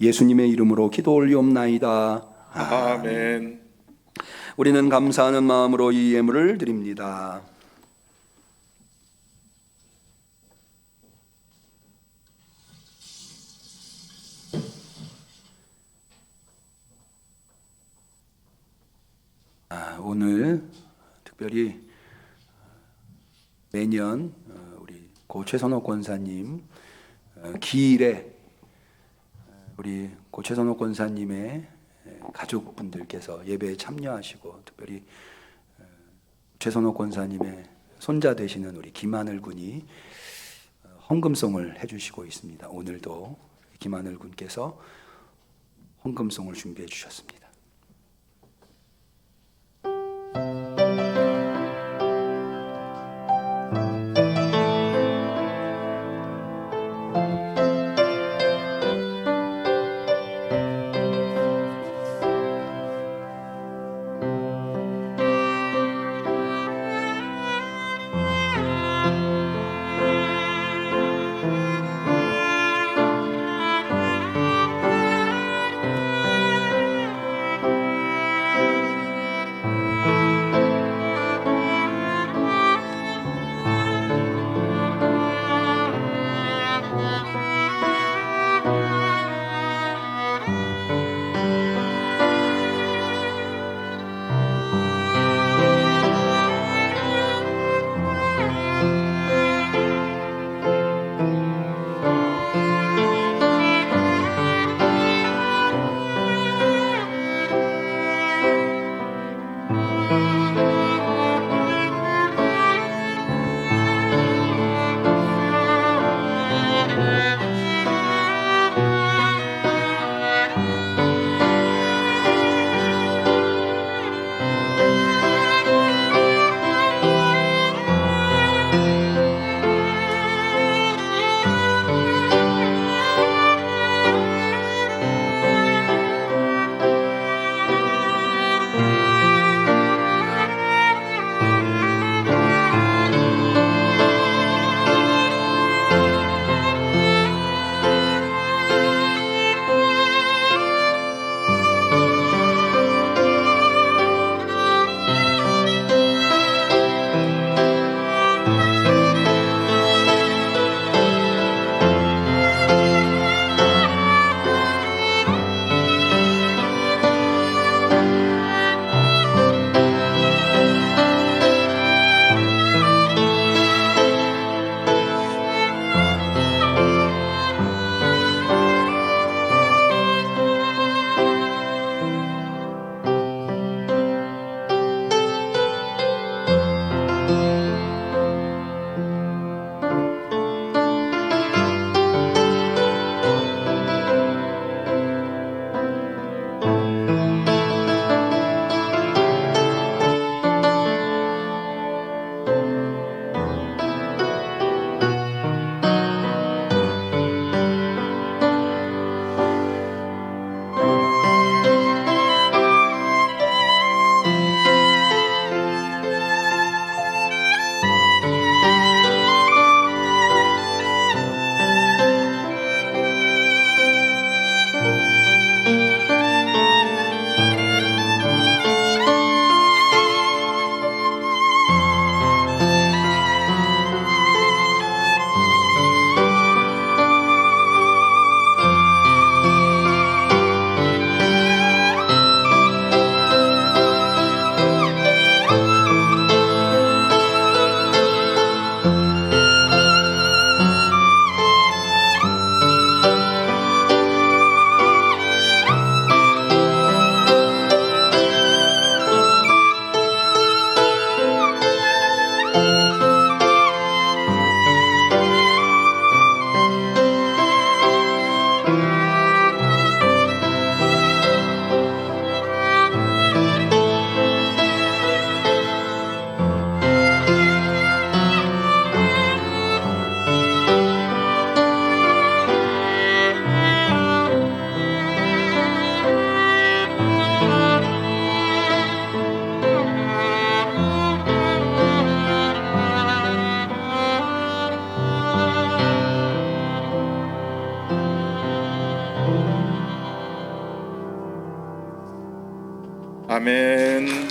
예수님의 이름으로 기도 올리옵나이다. 아멘. 우리는 감사하는 마음으로 이 예물을 드립니다. 오늘 특별히 매년 우리 고 최선옥 권사님 기일에 우리 고 최선옥 권사님의 가족분들께서 예배에 참여하시고 특별히 최선옥 권사님의 손자 되시는 우리 김하늘 군이 헌금송을 해주시고 있습니다. 오늘도 김하늘 군께서 헌금송을 준비해 주셨습니다. 아멘.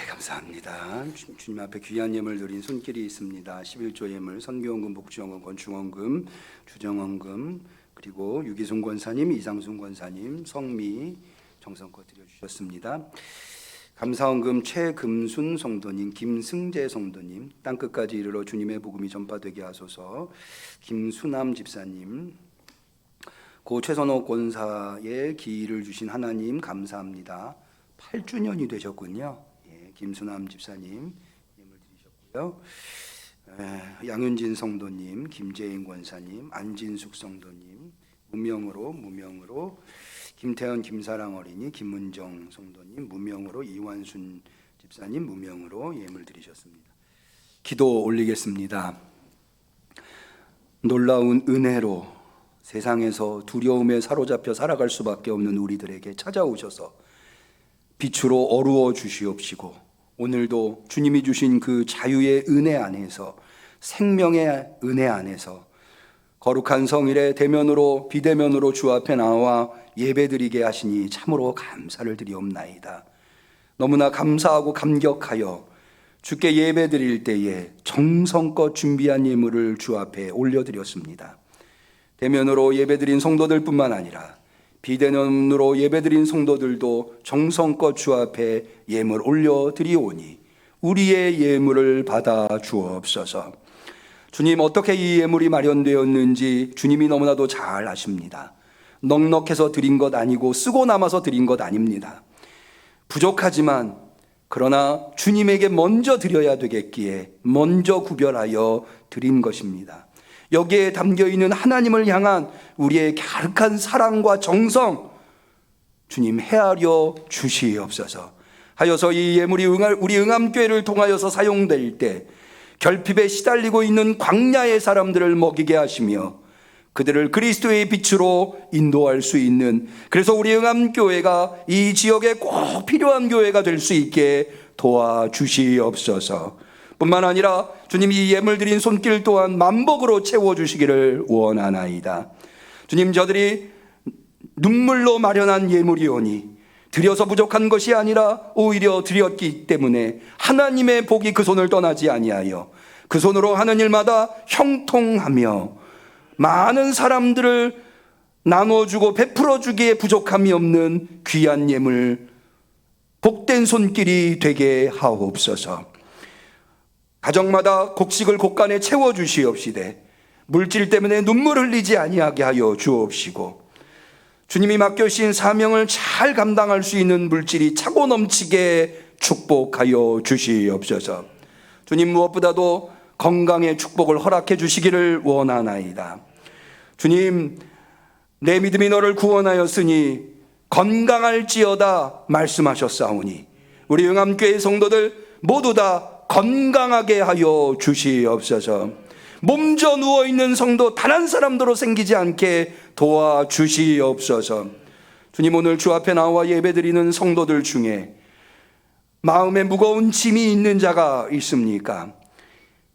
감사합니다. 주님 앞에 귀한 예물 드린 손길이 있습니다. 11조 예물, 선교원금, 목주원금, 건축원금, 주정원금, 그리고 유기순 권사님, 이상순 권사님, 성미 정성껏 드려주셨습니다. 감사원금 최금순 성도님, 김승재 성도님, 땅끝까지 이르러 주님의 복음이 전파되게 하소서. 김수남 집사님, 고 최선호 권사의 기회를 주신 하나님 감사합니다. 8주년이 되셨군요. 김수남 집사님 예물 드리셨고요. 양윤진 성도님, 김재인 권사님, 안진숙 성도님, 무명으로 김태현 김사랑 어린이, 김문정 성도님, 무명으로 이완순 집사님, 무명으로 예물 드리셨습니다. 기도 올리겠습니다. 놀라운 은혜로 세상에서 두려움에 사로잡혀 살아갈 수밖에 없는 우리들에게 찾아오셔서 빛으로 어루어 주시옵시고, 오늘도 주님이 주신 그 자유의 은혜 안에서, 생명의 은혜 안에서 거룩한 성일에 대면으로 비대면으로 주 앞에 나와 예배드리게 하시니 참으로 감사를 드리옵나이다. 너무나 감사하고 감격하여 주께 예배드릴 때에 정성껏 준비한 예물을 주 앞에 올려드렸습니다. 대면으로 예배드린 성도들뿐만 아니라 비대면으로 예배드린 성도들도 정성껏 주 앞에 예물 올려드리오니 우리의 예물을 받아 주옵소서. 주님, 어떻게 이 예물이 마련되었는지 주님이 너무나도 잘 아십니다. 넉넉해서 드린 것 아니고 쓰고 남아서 드린 것 아닙니다. 부족하지만 그러나 주님에게 먼저 드려야 되겠기에 먼저 구별하여 드린 것입니다. 여기에 담겨있는 하나님을 향한 우리의 갸륵한 사랑과 정성, 주님 헤아려 주시옵소서. 하여서 이 예물이 우리 응암교회를 통하여서 사용될 때 결핍에 시달리고 있는 광야의 사람들을 먹이게 하시며 그들을 그리스도의 빛으로 인도할 수 있는, 그래서 우리 응암교회가 이 지역에 꼭 필요한 교회가 될 수 있게 도와주시옵소서. 뿐만 아니라 주님, 이 예물 드린 손길 또한 만복으로 채워주시기를 원하나이다. 주님, 저들이 눈물로 마련한 예물이오니 드려서 부족한 것이 아니라 오히려 드렸기 때문에 하나님의 복이 그 손을 떠나지 아니하여 그 손으로 하는 일마다 형통하며 많은 사람들을 나눠주고 베풀어주기에 부족함이 없는 귀한 예물, 복된 손길이 되게 하옵소서. 가정마다 곡식을 곳간에 채워주시옵시되 물질 때문에 눈물 흘리지 아니하게 하여 주옵시고, 주님이 맡겨주신 사명을 잘 감당할 수 있는 물질이 차고 넘치게 축복하여 주시옵소서. 주님, 무엇보다도 건강의 축복을 허락해 주시기를 원하나이다. 주님, 내 믿음이 너를 구원하였으니 건강할지어다 말씀하셨사오니 우리 응암교회 성도들 모두 다 건강하게 하여 주시옵소서. 몸져 누워있는 성도 단 한 사람도 생기지 않게 도와주시옵소서. 주님, 오늘 주 앞에 나와 예배드리는 성도들 중에 마음에 무거운 짐이 있는 자가 있습니까?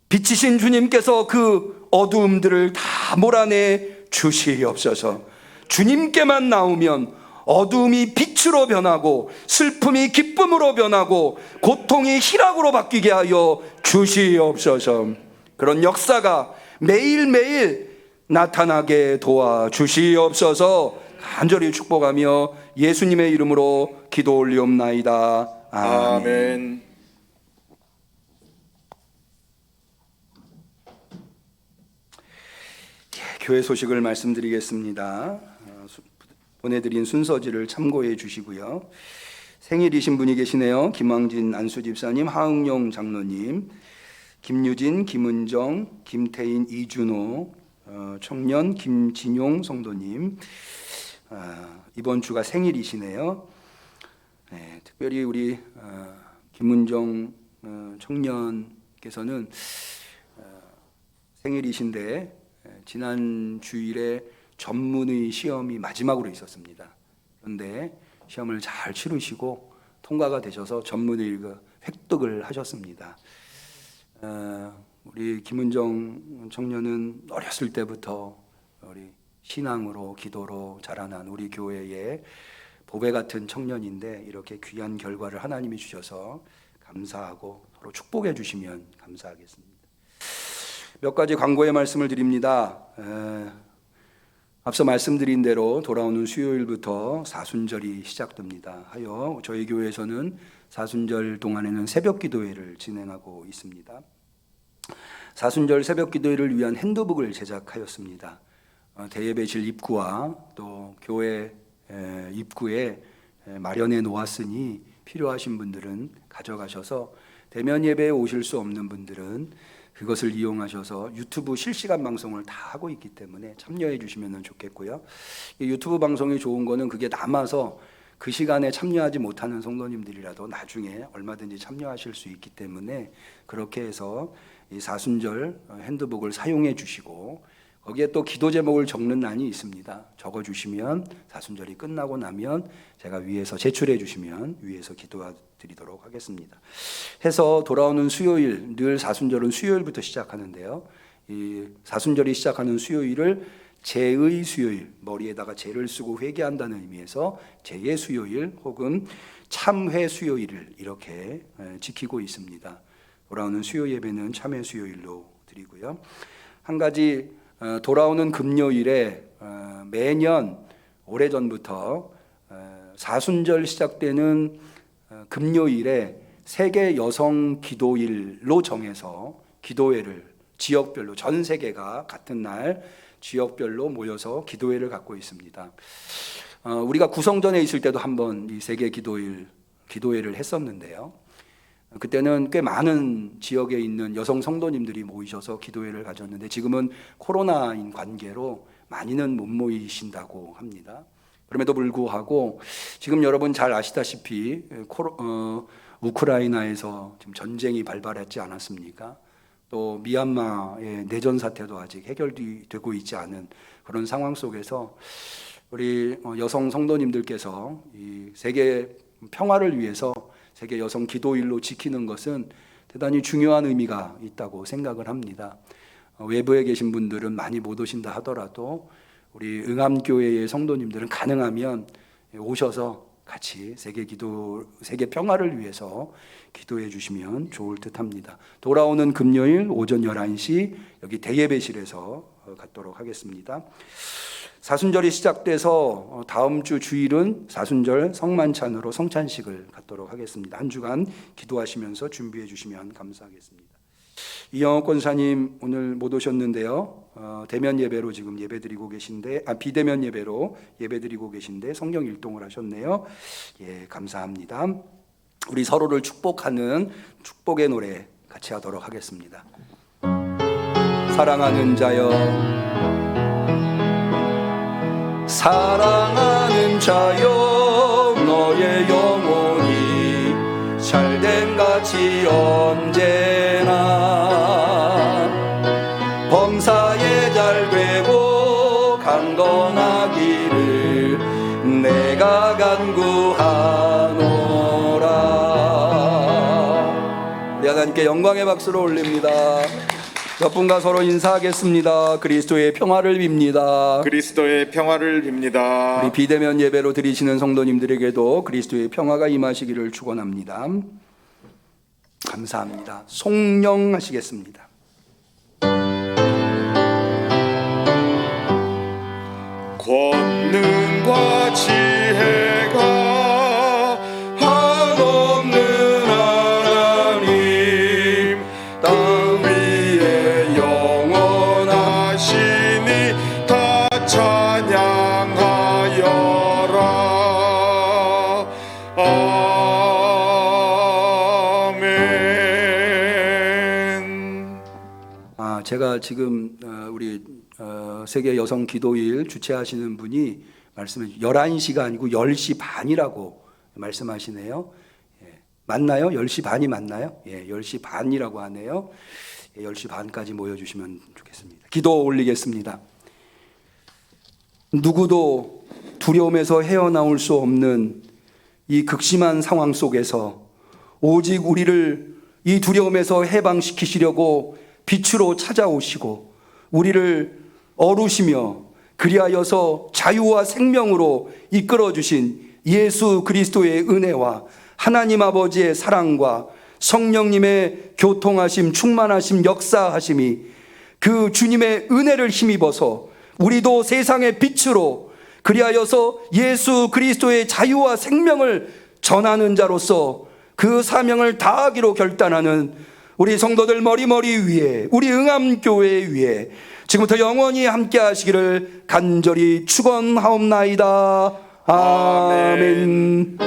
빛이신 주님께서 그 어두움들을 다 몰아내 주시옵소서. 주님께만 나오면 어두움이 빛으로 변하고 슬픔이 기쁨으로 변하고 고통이 희락으로 바뀌게 하여 주시옵소서. 그런 역사가 매일매일 나타나게 도와주시옵소서. 간절히 축복하며 예수님의 이름으로 기도 올리옵나이다. 아멘. 아멘. 교회 소식을 말씀드리겠습니다. 보내드린 순서지를 참고해 주시고요. 생일이신 분이 계시네요. 김왕진 안수집사님, 하응용 장로님, 김유진, 김은정, 김태인, 이준호, 청년 김진용 성도님, 이번 주가 생일이시네요. 네, 특별히 우리 김은정 청년께서는 생일이신데 지난 주일에 전문의 시험이 마지막으로 있었습니다. 그런데 시험을 잘 치르시고 통과가 되셔서 전문의 획득을 하셨습니다. 우리 김은정 청년은 어렸을 때부터 우리 신앙으로 기도로 자라난 우리 교회의 보배 같은 청년인데 이렇게 귀한 결과를 하나님이 주셔서 감사하고 서로 축복해 주시면 감사하겠습니다. 몇 가지 광고의 말씀을 드립니다. 앞서 말씀드린 대로 돌아오는 수요일부터 사순절이 시작됩니다. 하여 저희 교회에서는 사순절 동안에는 새벽 기도회를 진행하고 있습니다. 사순절 새벽 기도회를 위한 핸드북을 제작하였습니다. 대예배실 입구와 또 교회 입구에 마련해 놓았으니 필요하신 분들은 가져가셔서 대면 예배에 오실 수 없는 분들은 그것을 이용하셔서 유튜브 실시간 방송을 다 하고 있기 때문에 참여해 주시면 좋겠고요. 이 유튜브 방송이 좋은 거는 그게 남아서 그 시간에 참여하지 못하는 성도님들이라도 나중에 얼마든지 참여하실 수 있기 때문에 그렇게 해서 이 사순절 핸드북을 사용해 주시고 거기에 또 기도 제목을 적는欄이 있습니다. 적어주시면 사순절이 끝나고 나면 제가 위에서 제출해 주시면 위에서 기도드리도록 하겠습니다. 해서 돌아오는 수요일, 늘 사순절은 수요일부터 시작하는데요. 이 사순절이 시작하는 수요일을 제의 수요일, 머리에다가 제를 쓰고 회개한다는 의미에서 제의 수요일 혹은 참회 수요일을 이렇게 지키고 있습니다. 돌아오는 수요 예배는 참회 수요일로 드리고요. 한 가지 돌아오는 금요일에 매년 오래전부터 사순절 시작되는 금요일에 세계 여성 기도일로 정해서 기도회를 지역별로 전 세계가 같은 날 지역별로 모여서 기도회를 갖고 있습니다. 우리가 구성전에 있을 때도 한번 이 세계 기도회를 했었는데요. 그때는 꽤 많은 지역에 있는 여성 성도님들이 모이셔서 기도회를 가졌는데 지금은 코로나인 관계로 많이는 못 모이신다고 합니다. 그럼에도 불구하고 지금 여러분 잘 아시다시피 우크라이나에서 지금 전쟁이 발발했지 않았습니까? 또 미얀마의 내전 사태도 아직 해결되고 있지 않은 그런 상황 속에서 우리 여성 성도님들께서 이 세계 평화를 위해서 세계 여성 기도일로 지키는 것은 대단히 중요한 의미가 있다고 생각을 합니다. 외부에 계신 분들은 많이 못 오신다 하더라도 우리 응암교회의 성도님들은 가능하면 오셔서 같이 세계 평화를 위해서 기도해 주시면 좋을 듯합니다. 돌아오는 금요일 오전 11시 여기 대예배실에서 갖도록 하겠습니다. 사순절이 시작돼서 다음 주 주일은 사순절 성만찬으로 성찬식을 갖도록 하겠습니다. 한 주간 기도하시면서 준비해 주시면 감사하겠습니다. 이영옥 권사님 오늘 못 오셨는데요. 대면 예배로 지금 예배드리고 계신데 비대면 예배로 예배드리고 계신데 성령 일동을 하셨네요. 예, 감사합니다. 우리 서로를 축복하는 축복의 노래 같이 하도록 하겠습니다. 사랑하는 자여 사랑하는 자여 너의 영혼이 잘된 같이 언제나 범사에 잘 되고 강건하기를 내가 간구하노라. 우리 하나님께 영광의 박수를 올립니다. 몇 분과 서로 인사하겠습니다. 그리스도의 평화를 빕니다. 그리스도의 평화를 빕니다. 우리 비대면 예배로 드리시는 성도님들에게도 그리스도의 평화가 임하시기를 축원합니다. 감사합니다. 송영하시겠습니다. 권능과 지혜가 한없는 하나님 땅 위에 영원하시니 다 찬양하여라. 아멘. 제가 지금 우리 세계 여성 기도일 주최하시는 분이 말씀해 11시가 아니고 10시 반이라고 말씀하시네요. 예, 맞나요? 10시 반이 맞나요? 예, 10시 반이라고 하네요. 예, 10시 반까지 모여주시면 좋겠습니다. 기도 올리겠습니다. 누구도 두려움에서 헤어나올 수 없는 이 극심한 상황 속에서 오직 우리를 이 두려움에서 해방시키시려고 빛으로 찾아오시고 우리를 어루시며 그리하여서 자유와 생명으로 이끌어주신 예수 그리스도의 은혜와 하나님 아버지의 사랑과 성령님의 교통하심, 충만하심, 역사하심이 그 주님의 은혜를 힘입어서 우리도 세상의 빛으로 그리하여서 예수 그리스도의 자유와 생명을 전하는 자로서 그 사명을 다하기로 결단하는 우리 성도들 머리머리 위에 우리 응암교회 위에 지금부터 영원히 함께 하시기를 간절히 축원하옵나이다. 아멘.